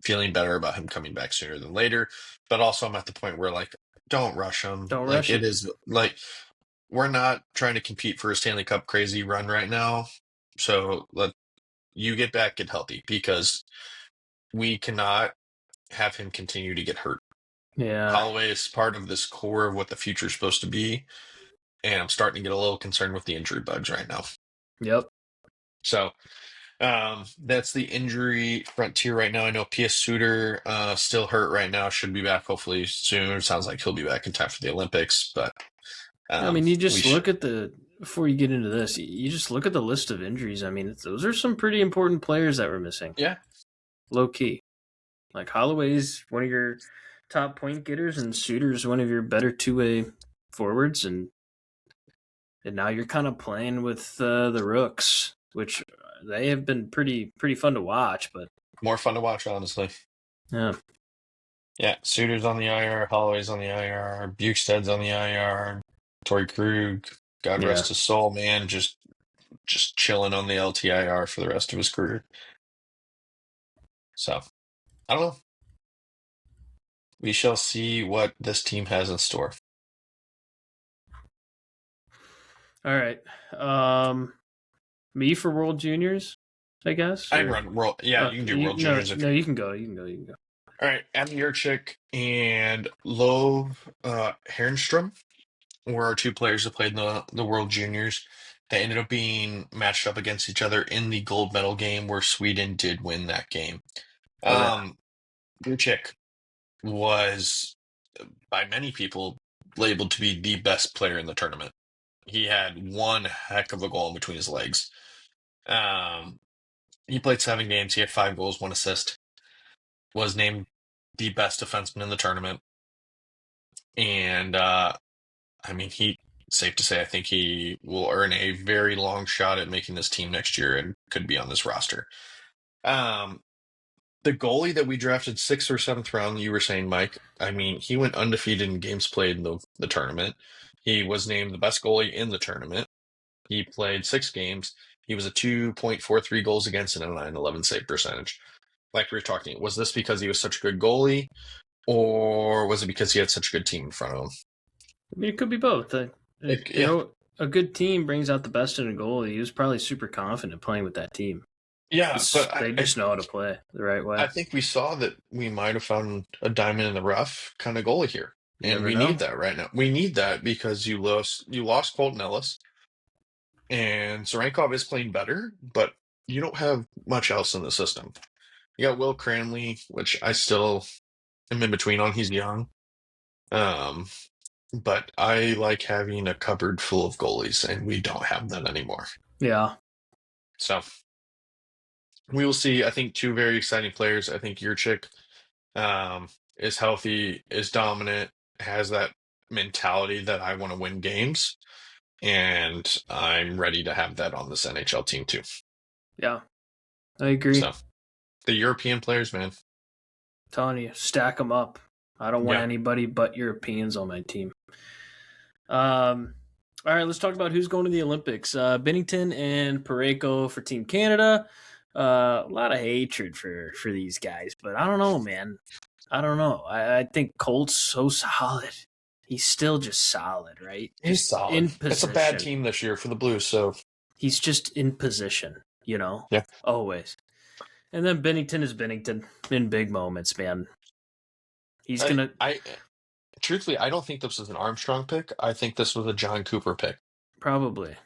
feeling better about him coming back sooner than later. But also, I'm at the point where, like, don't rush him. Don't Like, rush it it. is, like, we're not trying to compete for a Stanley Cup crazy run right now. So let you get back, get healthy, because we cannot have him continue to get hurt. Yeah. Holloway is part of this core of what the future is supposed to be, and I'm starting to get a little concerned with the injury bugs right now. Yep. So that's the injury frontier right now. I know P.S. Suter still hurt right now, should be back hopefully soon. It sounds like he'll be back in time for the Olympics, but I mean, you just look at before you get into this, you just look at the list of injuries. I mean, those are some pretty important players that were missing. Yeah. Low key. Like Holloway's one of your top point getters, and Suter's one of your better two-way forwards, and now you're kind of playing with the Rooks, which they have been pretty fun to watch, but more fun to watch, honestly. Yeah. Yeah, Suter's on the IR, Holloway's on the IR, Bukestad's on the IR, Torrey Krug, God rest his soul, man, just chilling on the LTIR for the rest of his career. So, I don't know. We shall see what this team has in store. All right. Me for World Juniors, I guess. I run World. Yeah, you can do World Juniors. No, you can go. You can go. All right, Adam Yurchik and Love Herrenstrom were our two players that played in the World Juniors. They ended up being matched up against each other in the gold medal game where Sweden did win that game. Yurchik was, by many people, labeled to be the best player in the tournament. He had one heck of a goal in between his legs. He played 7 games. He had 5 goals, 1 assist. Was named the best defenseman in the tournament. And, I mean, safe to say, I think he will earn a very long shot at making this team next year and could be on this roster. The goalie that we drafted 6th or 7th round, you were saying, Mike, I mean, he went undefeated in games played in the tournament. He was named the best goalie in the tournament. He played 6 games. He was a 2.43 goals against and a 911 save percentage. Like we were talking, was this because he was such a good goalie, or was it because he had such a good team in front of him? I mean, it could be both. A good team brings out the best in a goalie. He was probably super confident playing with that team. Yeah, but they just know how to play the right way. I think we saw that we might have found a diamond in the rough kind of goalie here. And we need that right now. We need that because you lost Colton Ellis, and Zarankov is playing better, but you don't have much else in the system. You got Will Cranley, which I still am in between on. He's young. But I like having a cupboard full of goalies, and we don't have that anymore. Yeah. So we will see. I think 2 very exciting players. I think Yurchik is healthy, is dominant, has that mentality that I want to win games. and I'm ready to have that on this NHL team too. Yeah, I agree. So the European players, man. I'm telling you, stack them up. I don't want Yeah. anybody but Europeans on my team. All right, let's talk about who's going to the Olympics. Bennington and Pareko for Team Canada. A lot of hatred for these guys, but I don't know, man. I don't know. I think Colt's so solid. He's still just solid, right? He's Just solid. in It's a bad position. team this year for the Blues, so He's just in position, you know? yeah. Always. And then Bennington is Bennington in big moments, man. He's gonna I truthfully, I don't think this was an Armstrong pick. I think this was a John Cooper pick. probably.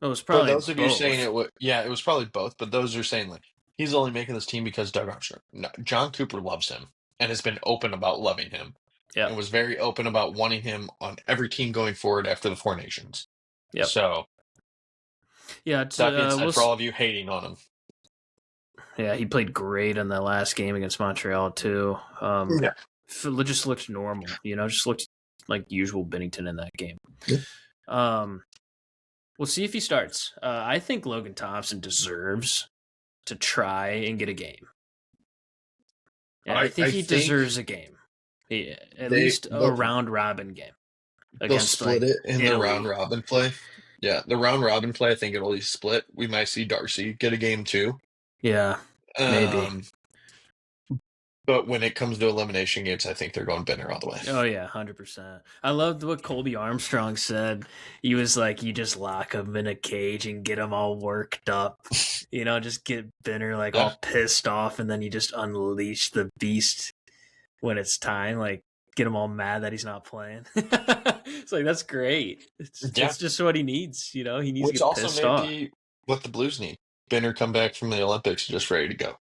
It was For probably those of you saying both. it was probably both. But those are saying like he's only making this team because Doug Armstrong. No, John Cooper loves him and has been open about loving him, and Yep. was very open about wanting him on every team going forward after the Four Nations. Yep. So yeah, it's, that being said, for all of you hating on him, yeah, he played great in the last game against Montreal too. yeah, Just looked normal, just looked like usual Bennington in that game. Yeah. We'll see if he starts. I think Logan Thompson deserves to try and get a game. And I think he deserves a game. At least a round robin game. They'll split it in Italy. the round robin play. Yeah, the round robin play, I think it'll be split. We might see Darcy get a game too. Yeah, maybe. But when it comes to elimination games, I think they're going Benner all the way. Oh, yeah, 100%. I loved what Colby Armstrong said. He was like, you just lock him in a cage and get him all worked up. Just get Benner like all pissed off, and then you just unleash the beast when it's time. Like, get him all mad that he's not playing. It's like, that's great. It's just what he needs, He needs to get pissed off. Which also may be what the Blues need. Benner come back from the Olympics just ready to go.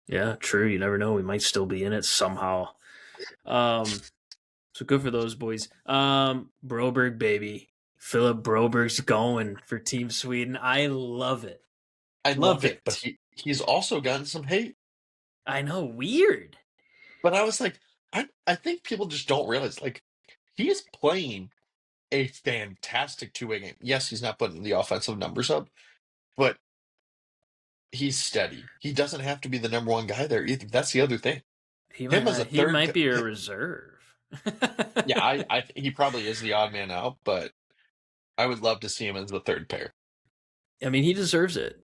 Yeah, true. You never know. We might still be in it somehow. So good for those boys. Broberg, baby. Philip Broberg's going for Team Sweden. I love it. I love it. But he's also gotten some hate. I know. Weird. But I was like, I think people just don't realize, like, he is playing a fantastic two-way game. Yes, he's not putting the offensive numbers up, but he's steady. He doesn't have to be the number one guy there either. That's the other thing. He might be a reserve. Yeah, he probably is the odd man out, but I would love to see him as the third pair. I mean, he deserves it.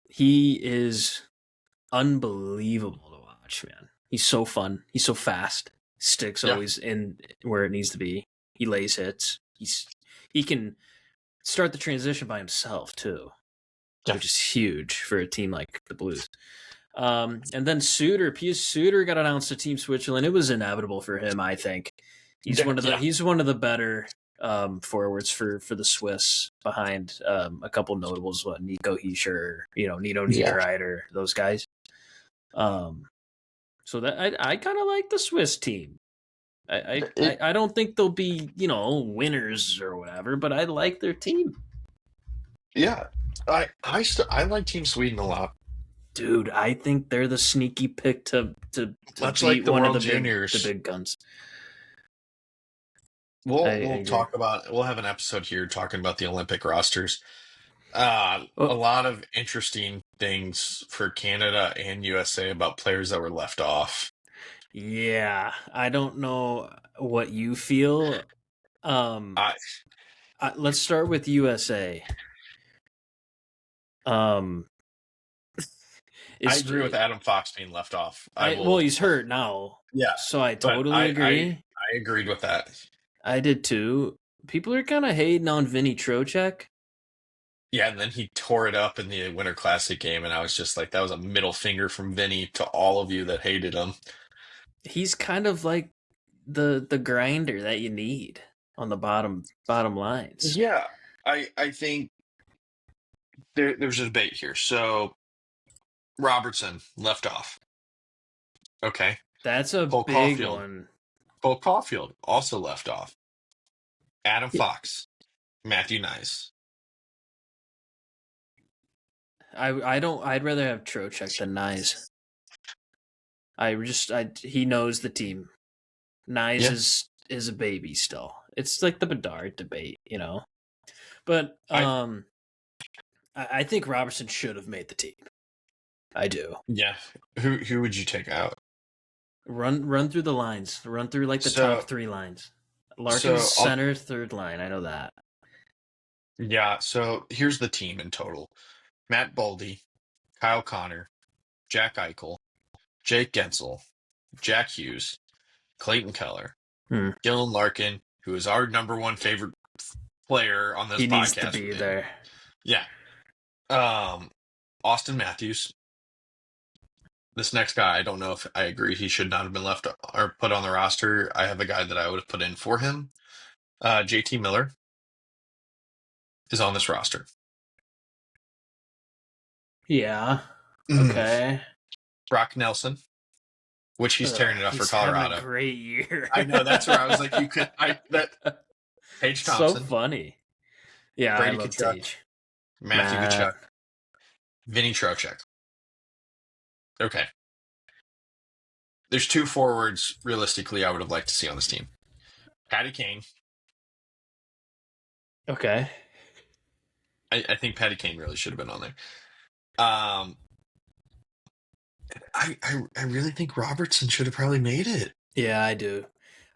He is unbelievable to watch, man. He's so fun. He's so fast. Sticks always in where it needs to be. He lays hits. He can start the transition by himself too, which is huge for a team like the Blues. And then Pius Suter got announced to Team Switzerland. It was inevitable for him, I think. He's one of the better forwards for the Swiss, behind a couple notables, Nico Hischier, Nino Niederreiter, those guys. So that I kind of like the Swiss team. I don't think they'll be winners or whatever, but I like their team. Yeah, I like Team Sweden a lot. Dude, I think they're the sneaky pick to much beat like the one World of the Juniors, big guns. We'll talk about. We'll have an episode here talking about the Olympic rosters. A lot of interesting things for Canada and USA about players that were left off. Yeah, I don't know what you feel. Let's start with USA. I agree with Adam Fox being left off. Well, he's hurt now. Yeah, so I totally agree. I agreed with that. I did too. People are kind of hating on Vinny Trocheck. Yeah, and then he tore it up in the Winter Classic game, and I was just like, that was a middle finger from Vinny to all of you that hated him. He's kind of like the grinder that you need on the bottom lines. Yeah, I think there's a debate here. So Robertson left off. Okay, that's a big one. Cole Caulfield also left off. Adam Fox, Matthew Nyes. I'd rather have Trocheck than Nyes. He knows the team. Nyes is a baby still. It's like the Bedard debate, But I think Robertson should have made the team. I do. Yeah. Who would you take out? Run through the lines. Run through like the top 3 lines. Larkin's center, third line. I know that. Yeah. So here's the team in total: Matt Boldy, Kyle Connor, Jack Eichel, Jake Gensel, Jack Hughes, Clayton Keller, Dylan Larkin, who is our number one favorite player on this podcast. He needs to be there. Yeah. Austin Matthews. This next guy, I don't know if I agree he should not have been left or put on the roster. I have a guy that I would have put in for him. JT Miller is on this roster. Yeah. Okay. Brock Nelson, which he's tearing it up for Colorado. Having a great year. I know, that's where I was like, you could. Tage Thompson. So funny. Yeah, Brady I love Tage. Matthew Tkachuk. Vinny Trocheck. Okay. There's 2 forwards, realistically, I would have liked to see on this team. Patty Kane. Okay. I think Patty Kane really should have been on there. I really think Robertson should have probably made it. Yeah, I do.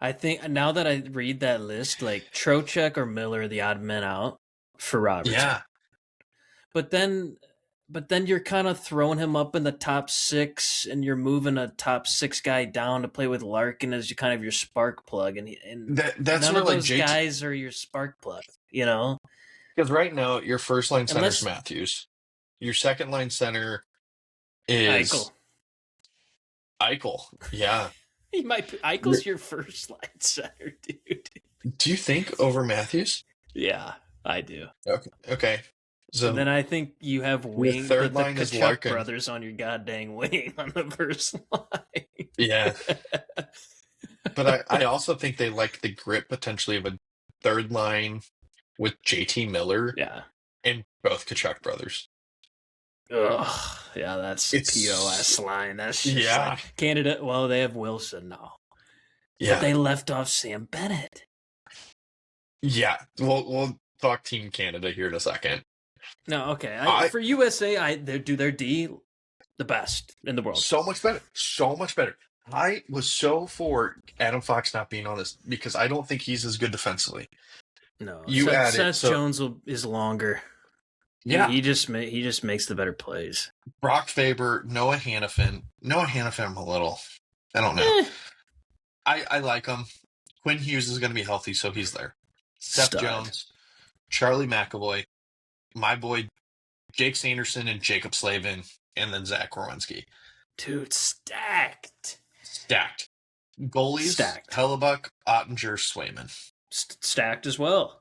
I think now that I read that list, like Trocheck or Miller are the odd men out for Robertson. Yeah. But then you're kind of throwing him up in the top 6, and you're moving a top 6 guy down to play with Larkin as kind of your spark plug, and that's none of those guys are your spark plug, you know. Because right now your first line center is Matthews, your second line center is Eichel. Yeah, Eichel's your first line center, dude. Do you think over Matthews? Yeah, I do. Okay. So and then I think you have wing third line the is Larkin. brothers on your goddamn wing on the first line. Yeah. But I also think they like the grit potentially of a third line with JT Miller. Yeah. And both Tkachuk brothers. Ugh. Yeah, that's POS line. That's just like Canada. Well, they have Wilson now. Yeah. But they left off Sam Bennett. Yeah. We'll talk Team Canada here in a second. No, okay. For USA, they do their D the best in the world. So much better. So much better. I was so for Adam Fox not being on this because I don't think he's as good defensively. No, Seth Jones is longer. Yeah, he just makes the better plays. Brock Faber, Noah Hannafin, a little. I don't know. I like him. Quinn Hughes is going to be healthy, so he's there. Seth Jones, Charlie McAvoy, my boy Jake Sanderson and Jacob Slavin, and then Zach Werenski. Dude, stacked. Goalies, Hellebuck, Ottinger, Swayman. Stacked as well.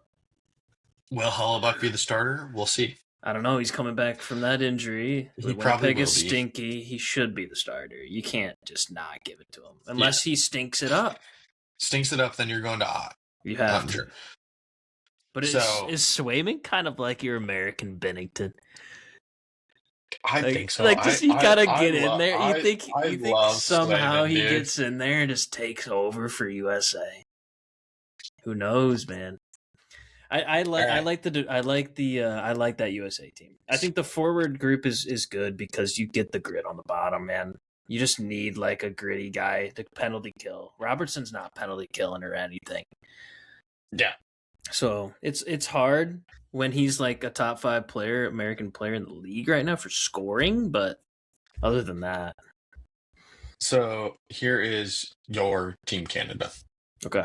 Will Hellebuck be the starter? We'll see. I don't know. He's coming back from that injury. He probably will be. Stinky. He should be the starter. You can't just not give it to him unless he stinks it up. Stinks it up, then you're going to Ott. You have to. But is Swayman kind of like your American Bennington? I think so. Like, does he kind of get in there? You think somehow he gets in there and just takes over for USA? Who knows, man? I like that USA team. I think the forward group is good because you get the grit on the bottom, man. You just need like a gritty guy to penalty kill. Robertson's not penalty killing or anything. Yeah. So it's hard when he's like a top 5 player, American player in the league right now for scoring, but other than that. So here is your Team Canada. Okay.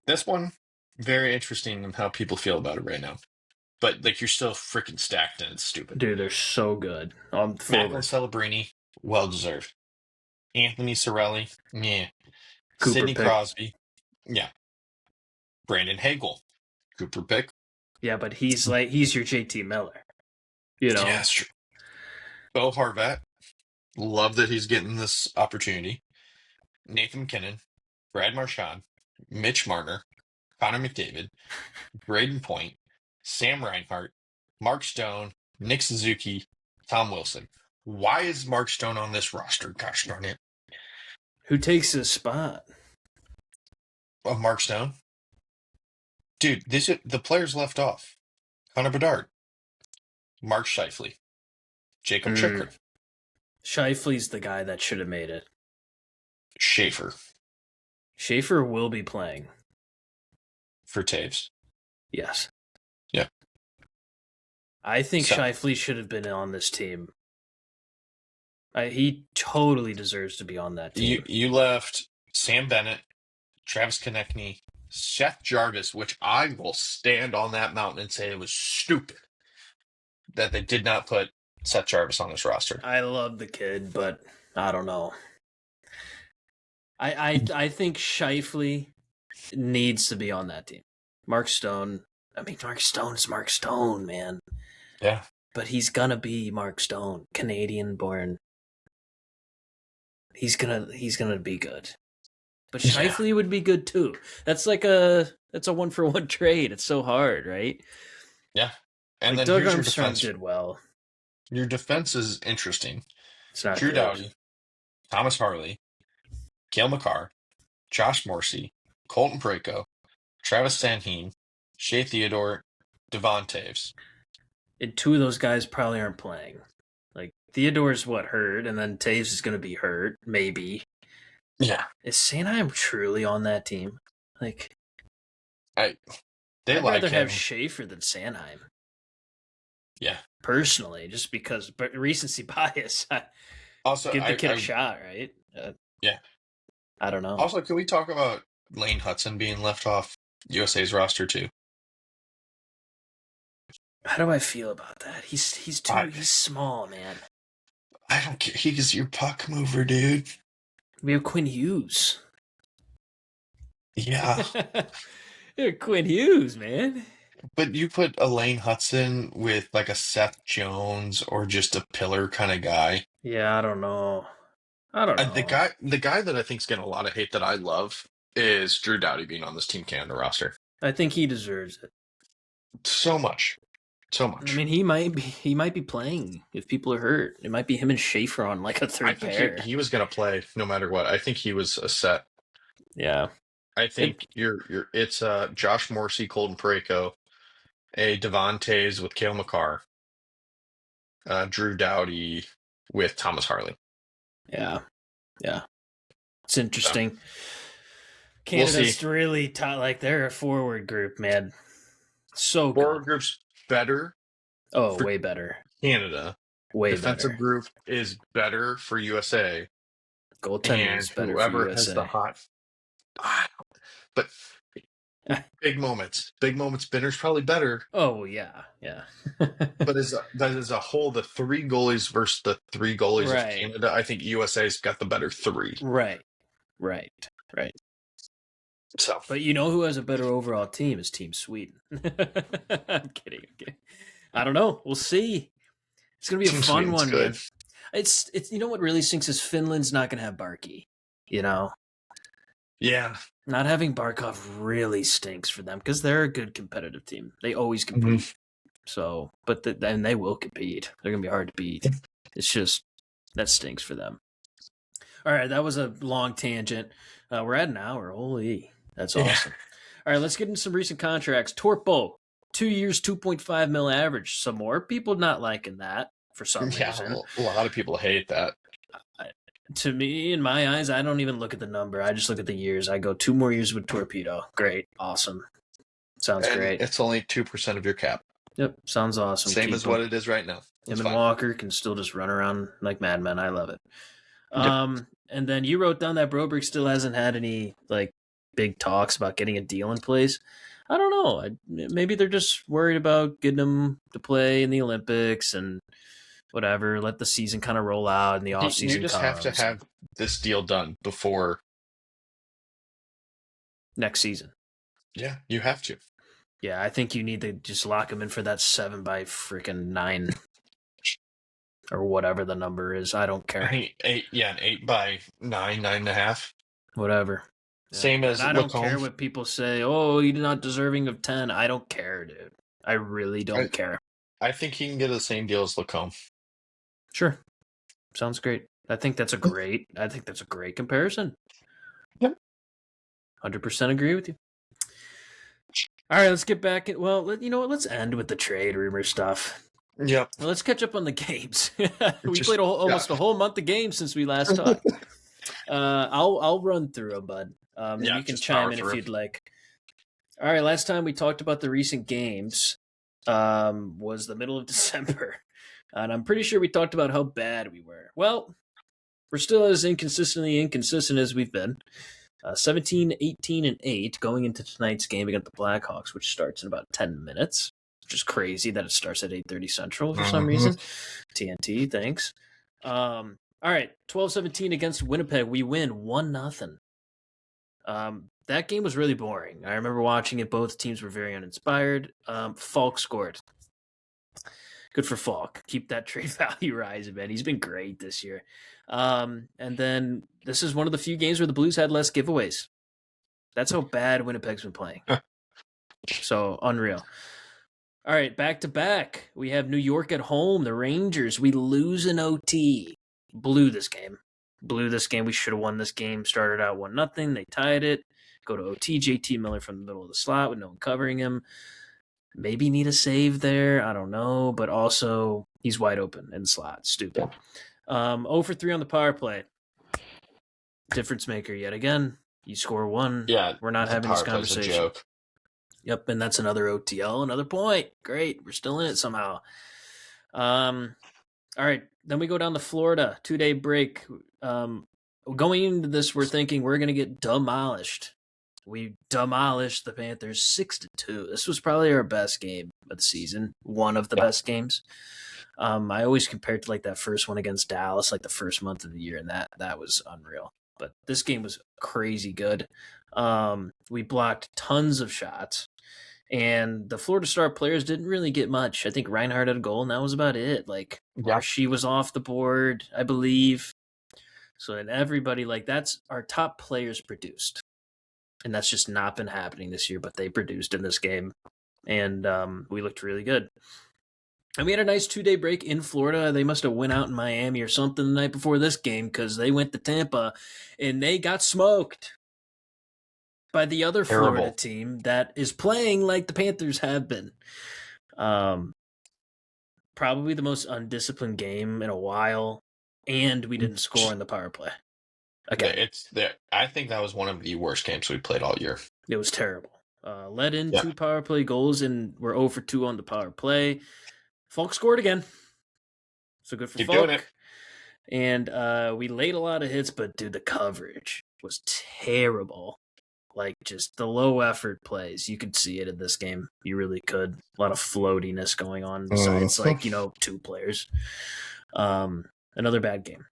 This one, very interesting in how people feel about it right now. But like you're still freaking stacked and it's stupid. Dude, they're so good. Macklin Celebrini, well deserved. Anthony Cirelli, yeah. Sidney Crosby, yeah. Brandon Hagel, Cooper pick. Yeah, but he's your JT Miller. You know? Yeah, that's true. Bo Horvat, love that he's getting this opportunity. Nathan McKinnon, Brad Marchand, Mitch Marner, Connor McDavid, Braden Point, Sam Reinhart, Mark Stone, Nick Suzuki, Tom Wilson. Why is Mark Stone on this roster? Gosh darn it. Who takes his spot? Of Mark Stone? Dude, the players left off. Connor Bedard, Mark Scheifele, Jacob Chikrin, Scheifele's the guy that should have made it. Schaefer Schaefer will be playing. for Taves. Yes. Yeah. I think Scheifele should have been on this team. He totally deserves to be on that team. You left Sam Bennett, Travis Konechny, Seth Jarvis, which I will stand on that mountain and say it was stupid that they did not put Seth Jarvis on this roster. I love the kid, but I don't know. I think Scheifele needs to be on that team. Mark Stone. I mean, Mark Stone's Mark Stone, man. Yeah. But he's gonna be Mark Stone, Canadian born. He's gonna be good. But Scheifele would be good too. That's like a 1-for-1 trade. It's so hard, right? Yeah. And like then Doug Armstrong did well. Your defense is interesting. It's not Drew good. Doughty, Thomas Harley, Cale Makar, Josh Morrissey, Colton Parayko, Travis Sanheim, Shea Theodore, Devon Taves. And two of those guys probably aren't playing. Like Theodore's hurt, and then Taves is going to be hurt, maybe. Yeah. Is Sanheim truly on that team? Like, I'd rather have Schaefer than Sanheim. Yeah. Personally, just because recency bias. Also, give the kid a shot, right? Yeah. I don't know. Also, can we talk about Lane Hudson being left off USA's roster too? How do I feel about that? He's small, man. I don't care. He's your puck mover, dude. We have Quinn Hughes. Yeah. Quinn Hughes, man. But you put a Lane Hudson with like a Seth Jones or just a pillar kind of guy. Yeah, I don't know. The guy that I think is getting a lot of hate that I love is Drew Doughty being on this Team Canada roster. I think he deserves it. So much. I mean, he might be playing if people are hurt. It might be him and Schaefer on like a third pair. He was going to play no matter what. I think he was a set. Yeah. I think it's Josh Morrissey, Colton Parayko, a Devon Taves with Cale Makar, Drew Doughty with Thomas Harley. Yeah. It's interesting. So, Canada's really like they're a forward group, man. So good. Forward group's better. Oh, way better. Canada. Way Defensive better. group is better for USA. Goaltending is better for USA. Has the hot. But big moments. Binner's probably better. Oh yeah. But as a whole, the three goalies versus the three goalies of Canada, I think USA's got the better three. Right. So, but you know who has a better overall team is Team Sweden. I'm kidding. I don't know. We'll see. It's gonna be a fun one, man. It's you know what really stinks is Finland's not gonna have Barkey. You know. Yeah. Not having Barkov really stinks for them because they're a good competitive team. They always compete. Mm-hmm. So, then they will compete. They're gonna be hard to beat. It's just that stinks for them. All right, that was a long tangent. We're at an hour. Holy, that's awesome. All right, let's get into some recent contracts. Torpo, 2 years, 2.5 mil average. Some more people not liking that for some reason. A lot of people hate that. To me, in my eyes, I don't even look at the number. I just look at the years. I go 2 more years with Torpedo. Great, awesome. Sounds great. It's only 2% of your cap. Yep, sounds awesome. Same as what it is right now. Him and Walker can still just run around like madmen. I love it. Yep. And then you wrote down that Broberg still hasn't had any like big talks about getting a deal in place. I don't know. Maybe they're just worried about getting him to play in the Olympics and whatever. Let the season kind of roll out and the off season. You just have to have this deal done before next season. Yeah, you have to. Yeah, I think you need to just lock him in for that 7x9 or whatever the number is. I don't care. I think 8, an 8x9, 9.5. Whatever. Same as I don't care what people say. Oh, you're not deserving of 10. I don't care, dude. I really don't care. I think he can get the same deal as Lacombe. Sure. Sounds great. I think that's a great comparison. Yep. 100% agree with you. All right, let's get back. Well, you know what? Let's end with the trade rumor stuff. Yep. Well, let's catch up on the games. We Just played almost a whole month of games since we last talked. I'll run through them, bud. And yeah, you can just chime power in if through. you'd like. All right, last time we talked about the recent games was the middle of December, and I'm pretty sure we talked about how bad we were. Well, we're still as inconsistently inconsistent as we've been. 17, 18, and 8 going into tonight's game against the Blackhawks, which starts in about 10 minutes, which is crazy that it starts at 8:30 Central for some reason. TNT, thanks. All right, 12-17 against Winnipeg. We win 1-0. That game was really boring. I remember watching it. Both teams were very uninspired. Falk scored. Good for Falk. Keep that trade value rising, man. He's been great this year. And then this is one of the few games where the Blues had less giveaways. That's how bad Winnipeg's been playing. So unreal. All right, back to back. We have New York at home. The Rangers. We lose an OT. Blew this game. We should have won this game. Started out 1-0. They tied it. Go to OT. JT Miller from the middle of the slot with no one covering him. Maybe need a save there. I don't know. But also, he's wide open in the slot. Stupid. 0 for 3 on the power play. Difference maker yet again. You score one. Yeah, we're not having this conversation. A joke. Yep, and that's another OTL, another point. Great, we're still in it somehow. All right, then we go down to Florida, 2-day break. Going into this, we're thinking we're going to get demolished. We demolished the Panthers 6-2. This was probably our best game of the season, one of the best games. I always compare it to like that first one against Dallas, like the first month of the year, and that was unreal. But this game was crazy good. We blocked tons of shots. And the Florida Star players didn't really get much. I think Reinhardt had a goal, and that was about it. Like, she was off the board, I believe. So, and everybody, like, that's our top players produced. And that's just not been happening this year, but they produced in this game. And we looked really good. And we had a nice 2-day break in Florida. They must have went out in Miami or something the night before this game because they went to Tampa, and they got smoked by the other Florida team that is playing like the Panthers have been. Probably the most undisciplined game in a while, and we didn't score in the power play. Okay, I think that was one of the worst games we played all year. It was terrible. Led in 2 power play goals, and we're 0 for 2 on the power play. Falk scored again. So good for Falk. Doing it. And we laid a lot of hits, but dude, the coverage was terrible. Like, just the low effort plays. You could see it in this game. You really could. A lot of floatiness going on besides, 2 players. Another bad game.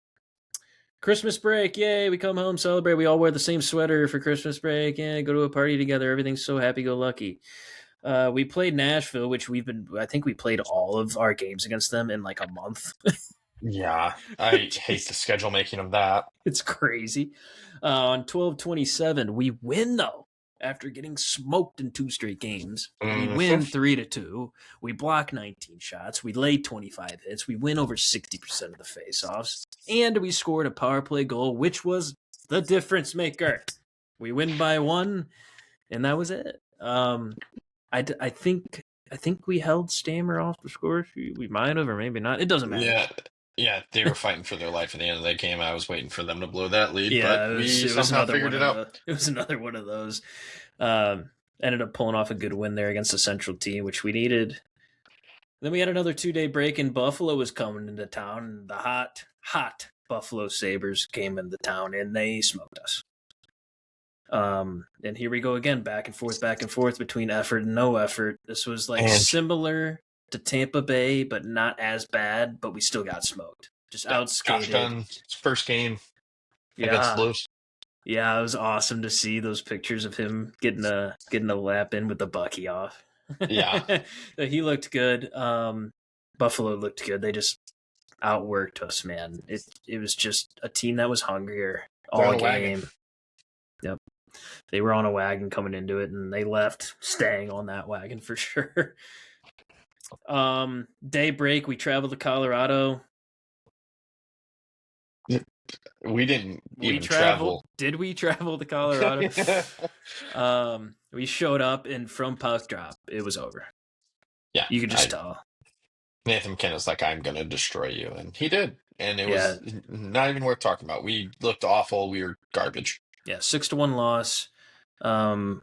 Christmas break. Yay, we come home, celebrate. We all wear the same sweater for Christmas break. Yeah, go to a party together. Everything's so happy-go-lucky. We played Nashville, which I think we played all of our games against them in like a month. Yeah, I hate the schedule making of that. It's crazy. On 12-27, we win, though, after getting smoked in 2 straight games. We win 3-2. We block 19 shots. We lay 25 hits. We win over 60% of the faceoffs. And we scored a power play goal, which was the difference maker. We win by 1, and that was it. I think we held Stammer off the score sheet. We might have, or maybe not. It doesn't matter. Yeah, they were fighting for their life at the end of that game. I was waiting for them to blow that lead, but we somehow figured it out. It was another one of those. Ended up pulling off a good win there against the Central team, which we needed. Then we had another 2-day break, and Buffalo was coming into town. And the hot Buffalo Sabres came into town, and they smoked us. And here we go again, back and forth between effort and no effort. This was similar to Tampa Bay, but not as bad, but we still got smoked. Just outskated. His first game against Blues. Yeah, it was awesome to see those pictures of him getting a lap in with the Bucky off. Yeah. He looked good. Buffalo looked good. They just outworked us, man. It was just a team that was hungrier all game. Yep. They were on a wagon coming into it, and they left staying on that wagon for sure. Day break, we traveled to Colorado. We didn't even travel. Did we travel to Colorado? We showed up, and from puck drop, it was over. Yeah, You could just tell. Nathan McKinon's like, I'm going to destroy you. And he did. And it Yeah. was not even worth talking about. We looked awful. We were garbage. Yeah, 6-1 loss. I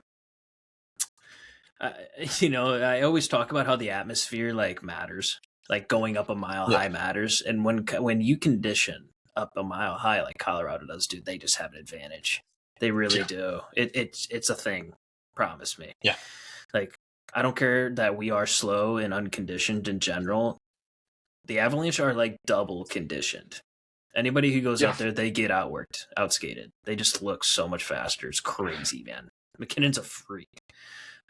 always talk about how the atmosphere like matters, like going up a mile high matters, and when you condition up a mile high like Colorado does, dude, they just have an advantage. They really do. It's a thing. Promise me. Yeah. Like, I don't care that we are slow and unconditioned in general. The Avalanche are like double conditioned. Anybody who goes out there, they get outworked, outskated. They just look so much faster. It's crazy, man. McKinnon's a freak.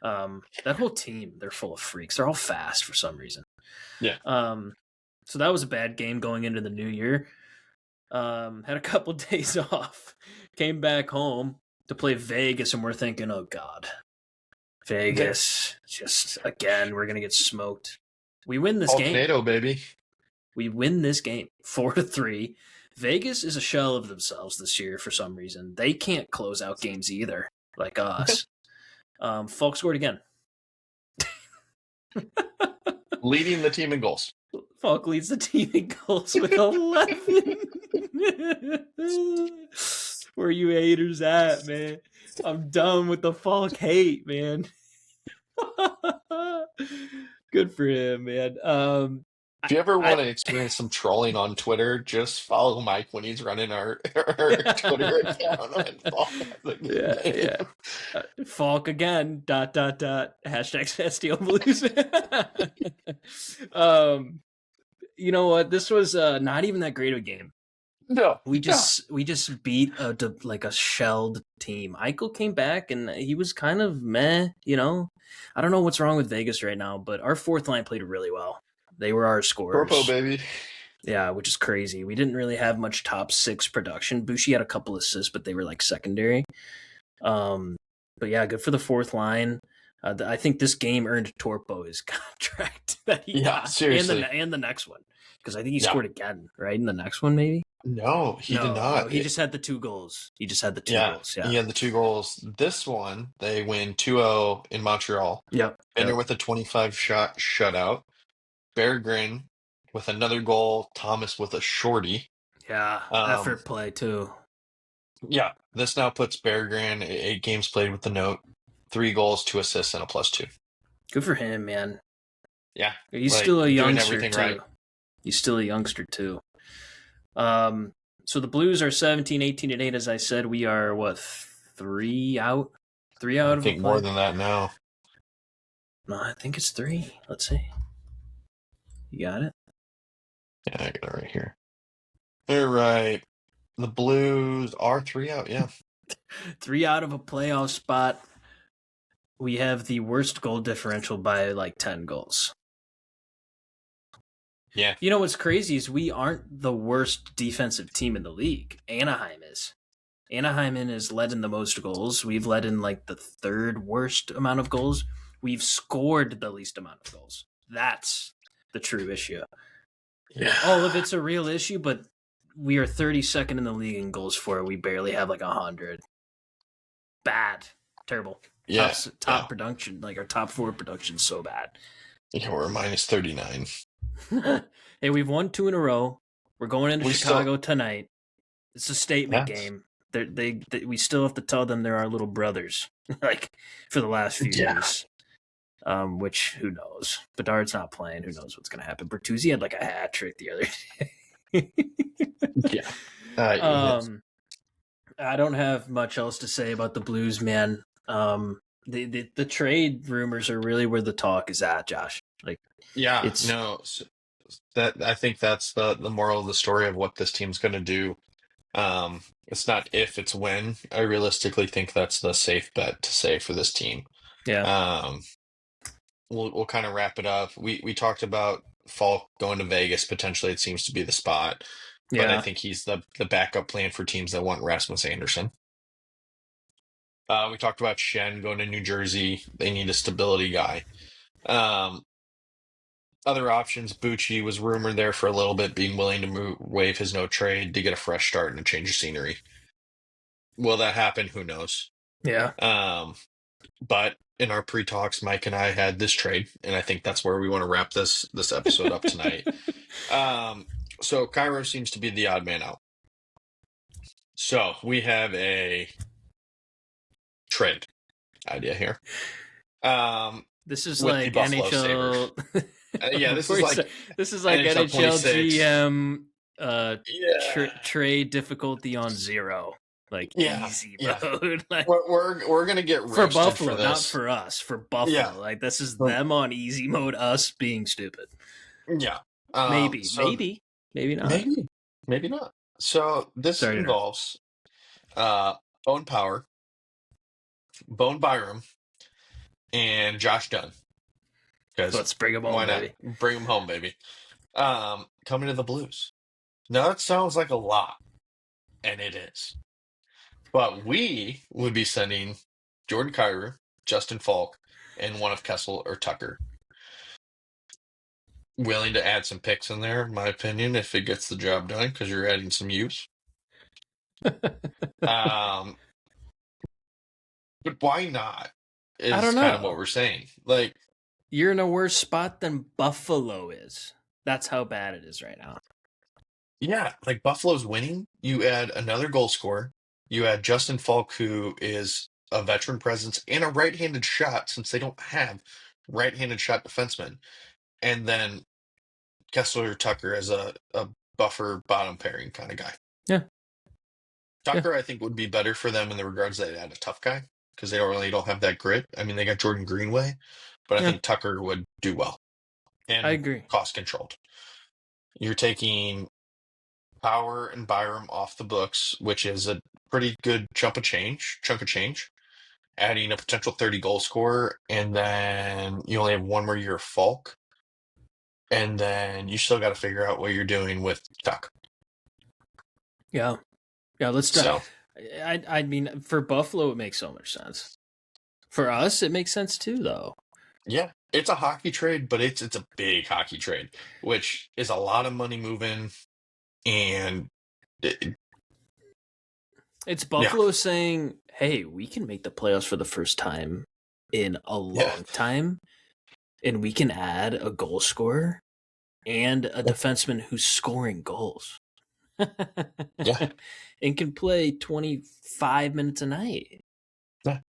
That whole team, they're full of freaks. They're all fast for some reason. Yeah. So that was a bad game going into the new year. Had a couple days off. Came back home to play Vegas, and we're thinking, oh God. Vegas. Just, again, we're going to get smoked. We win this game. NATO, baby. We win this game 4-3. Vegas is a shell of themselves this year for some reason. They can't close out games either, like us. Falk scored again. Leading the team in goals. Falk leads the team in goals with 11. Where are you haters at, man? I'm done with the Falk hate, man. Good for him, man. If you ever want to experience some trolling on Twitter, just follow Mike when he's running our Twitter account. And Falk has a good name. Falk again. ... #STL Blues. You know what? This was not even that great of a game. No, we just beat a shelled team. Eichel came back and he was kind of meh. You know, I don't know what's wrong with Vegas right now, but our fourth line played really well. They were our scorers. Corpo, baby. Yeah, which is crazy. We didn't really have much top six production. Bushi had a couple assists, but they were like secondary. But yeah, good for the fourth line. I think this game earned Torpo his contract that he got. Seriously. And the next one. Because I think he scored again, right? In the next one, maybe? No, he did not. No, he just had the 2 goals. He just had the 2 goals. Yeah, he had the 2 goals. This one, they win 2-0 in Montreal. Yep. Bender with a 25-shot shutout. Berggren with another goal. Thomas with a shorty. Yeah, effort play too. Yeah, this now puts Berggren 8 games played with the note, 3 goals, 2 assists, and a +2. Good for him, man. Yeah, he's still a youngster too. Right. He's still a youngster too. So the Blues are 17, 18, and 8. As I said, we are 3 out? 3 out of a play? I think more than that now. No, I think it's 3. Let's see. You got it? Yeah, I got it right here. All right. The Blues are 3 out, yeah. 3 out of a playoff spot. We have the worst goal differential by like 10 goals. Yeah. You know what's crazy is we aren't the worst defensive team in the league. Anaheim is. Anaheim is led in the most goals. We've led in like the 3rd worst amount of goals. We've scored the least amount of goals. That's the true issue. Yeah. All of it's a real issue, but we are 32nd in the league in goals for. We barely have like 100. Bad. Terrible. Yeah. Top production, like our top 4 production is so bad. Yeah, we're -39. Hey, we've won 2 in a row. We're going into Chicago tonight. It's a statement game. We still have to tell them they're our little brothers, like for the last few years. Which who knows? Bedard's not playing. Who knows what's going to happen? Bertuzzi had like a hat trick the other day. I don't have much else to say about the Blues, man. The trade rumors are really where the talk is at, Josh. Like, I think that's the moral of the story of what this team's going to do. It's not if, it's when. I realistically think that's the safe bet to say for this team. Yeah. We'll kind of wrap it up. We talked about Falk going to Vegas. Potentially, it seems to be the spot. Yeah. But I think he's the backup plan for teams that want Rasmus Anderson. We talked about Shen going to New Jersey. They need a stability guy. Other options, Bucci was rumored there for a little bit, being willing to waive his no trade to get a fresh start and a change of scenery. Will that happen? Who knows? Yeah. But in our pre-talks, Mike and I had this trade, and I think that's where we want to wrap this episode up tonight. So Cairo seems to be the odd man out. So we have a trade idea here. This is with like the Buffalo NHL. Yeah, this is like NHL GM yeah. trade difficulty on 0. Like easy mode. Like, we're gonna get for Buffalo, for this. not for us. For Buffalo, yeah. Like this is them on easy mode, us being stupid. Yeah, maybe not. Maybe not. So this involves Bone Power, Bone Byram, and Josh Dunn. Let's bring him home, why not? Baby. Bring him home, baby. Coming to the Blues. Now that sounds like a lot, and it is. But we would be sending Jordan Kyrou, Justin Falk, and one of Kessel or Tucker. Willing to add some picks in there, in my opinion, if it gets the job done, because you're adding some use. But why not? I don't know. Kind of what we're saying. Like, you're in a worse spot than Buffalo is. That's how bad it is right now. Yeah, like Buffalo's winning. You add another goal scorer. You add Justin Falk, who is a veteran presence and a right-handed shot, since they don't have right-handed shot defensemen. And then Kessler Tucker as a buffer bottom pairing kind of guy. Yeah. Tucker, I think, would be better for them in the regards that they add a tough guy, because they don't have that grit. I mean, they got Jordan Greenway, but I think Tucker would do well. And I agree. Cost controlled. You're taking Power and Byram off the books, which is a pretty good chunk of change, adding a potential 30 goal scorer, and then you only have one more year of Falk, and then you still got to figure out what you're doing with Tuck. Yeah, let's so I mean, for Buffalo it makes so much sense. For us it makes sense too, though. Yeah, it's a hockey trade, but it's a big hockey trade, which is a lot of money moving. And it's Buffalo saying, hey, we can make the playoffs for the first time in a long time, and we can add a goal scorer and a defenseman who's scoring goals. And can play 25 minutes a night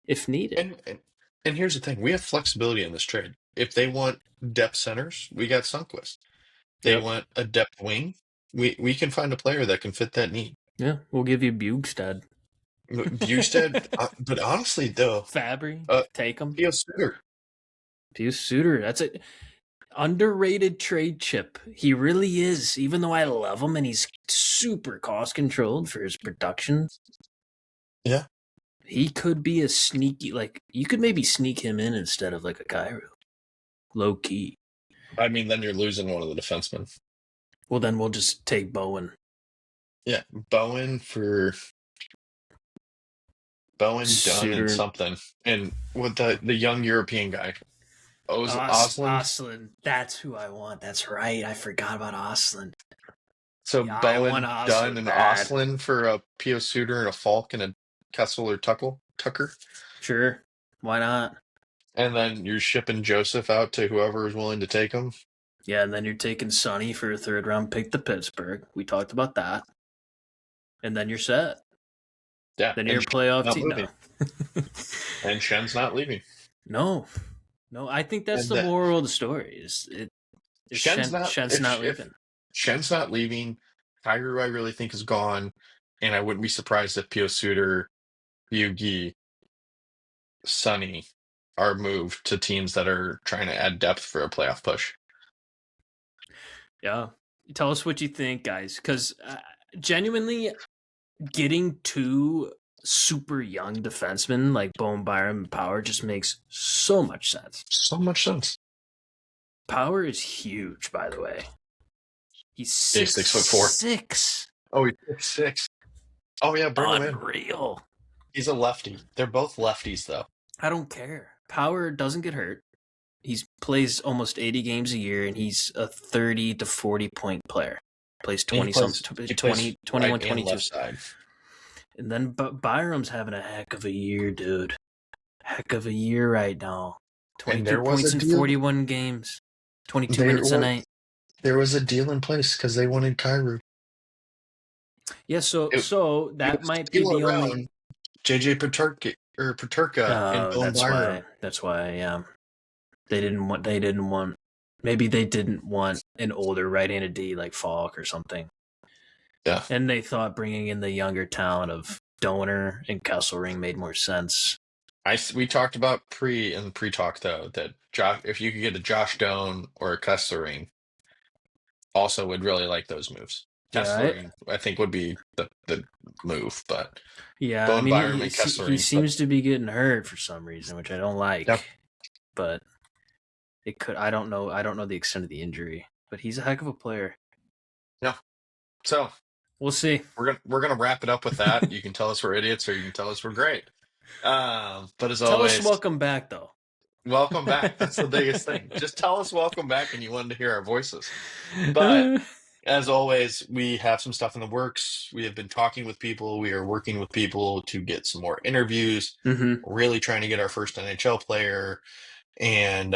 if needed. And here's the thing. We have flexibility in this trade. If they want depth centers, we got Sundqvist. They want a depth wing, we can find a player that can fit that need. Yeah, we'll give you Bugstad. But honestly, though, Fabry, take him. Pius Suter, that's a underrated trade chip. He really is, even though I love him and he's super cost controlled for his production. Yeah. He could be a sneaky, like, you could maybe sneak him in instead of like a Kyrou. Low key. I mean, then you're losing one of the defensemen. Well, then we'll just take Bowen. Yeah, Bowen, Dunn, and something. And with the young European guy. Oslin. That's who I want. That's right. I forgot about Oslin. So Bowen, Dunn, and Oslin for a Pius Suter and a Falk and a Kessel or Tucker? Sure. Why not? And then you're shipping Joseph out to whoever is willing to take him? Yeah, and then you're taking Sonny for a 3rd-round pick to Pittsburgh. We talked about that. And then you're set. Yeah. Then you're a playoff team now. And Shen's not leaving. No, I think that's the moral of the story. Shen's not leaving. Shen's not leaving. Kyrou, I really think, is gone. And I wouldn't be surprised if Pius Suter, Yugi, Sonny are moved to teams that are trying to add depth for a playoff push. Yeah. Tell us what you think, guys. Because genuinely, getting 2 super young defensemen like Bone, Byram, and Power just makes so much sense. So much sense. Power is huge, by the way. He's 6'4". 6'6". Oh, he's 6'6". Oh, yeah, bring him in. Unreal. He's a lefty. They're both lefties, though. I don't care. Power doesn't get hurt. He plays almost 80 games a year, and he's a 30 to 40 point player. Plays 21, 22. Left side. And then Byram's having a heck of a year, dude. heck of a year right now. 22 there was points a in deal. 41 games. 22 minutes a night. There was a deal in place because they wanted Kyrou. Yeah, so that might be the only JJ Paterka and Boone Byram. That's why, yeah. They didn't want maybe they didn't want an older right-handed D like Falk or something. Yeah. And they thought bringing in the younger talent of Donor and Kesselring made more sense. We talked about pre-talk though that if you could get a Josh Doan or a Kesselring, also would really like those moves. Kesselring, I think, would be the move, but yeah, Bone Byram and he seems to be getting hurt for some reason, which I don't like. Yep. But it could. I don't know the extent of the injury, but he's a heck of a player. Yeah. So we'll see. We're gonna wrap it up with that. You can tell us we're idiots, or you can tell us we're great. But as tell always, us welcome back, though. Welcome back. That's the biggest thing. Just tell us welcome back, and you wanted to hear our voices. But as always, we have some stuff in the works. We have been talking with people. We are working with people to get some more interviews. Mm-hmm. Really trying to get our first NHL player, and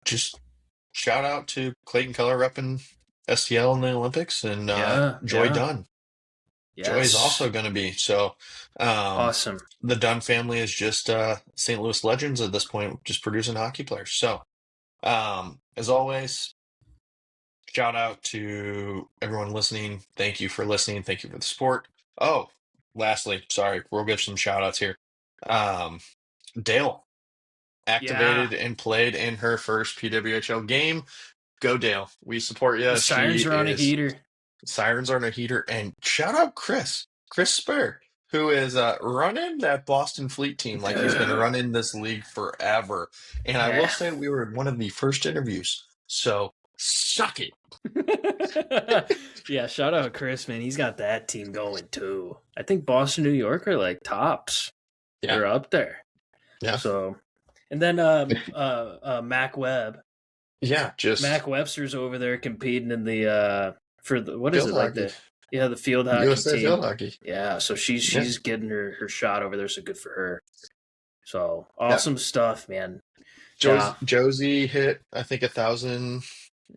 just shout out to Clayton Keller repping STL in the Olympics, and Joy Dunn. Yes. Joy is also going to be. So awesome. The Dunn family is just St. Louis legends at this point, just producing hockey players. So as always, shout out to everyone listening. Thank you for listening. Thank you for the support. Oh, lastly, sorry, we'll give some shout outs here. Dale activated and played in her first PWHL game. Go Dale. We support you. The Sirens are on a heater. Sirens are on a heater. And shout out Chris Spur, who is running that Boston Fleet team like he's been running this league forever. And I will say we were in one of the first interviews. So suck it. Yeah, shout out Chris, man. He's got that team going too. I think Boston, New York are like tops. Yeah. They're up there. Yeah. So, and then Mac Webb. Yeah, just Mac Webster's over there competing in the for the what is it like hockey. the field hockey USA team. Field hockey. Yeah, so she's getting her shot over there, so good for her. So awesome stuff, man. Josie hit I think 1,000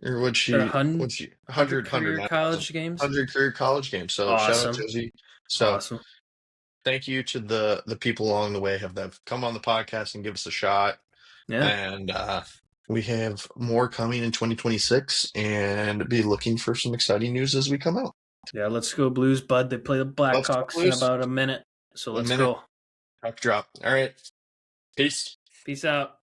or would she 100 career college games. 100 career college games. So shout out Josie. So awesome. Thank you to the people along the way that have come on the podcast and give us a shot. Yeah. And we have more coming in 2026 and be looking for some exciting news as we come out. Yeah, let's go Blues, bud. They play the Blackhawks in about a minute. So let's go. Puck drop. All right. Peace. Peace out.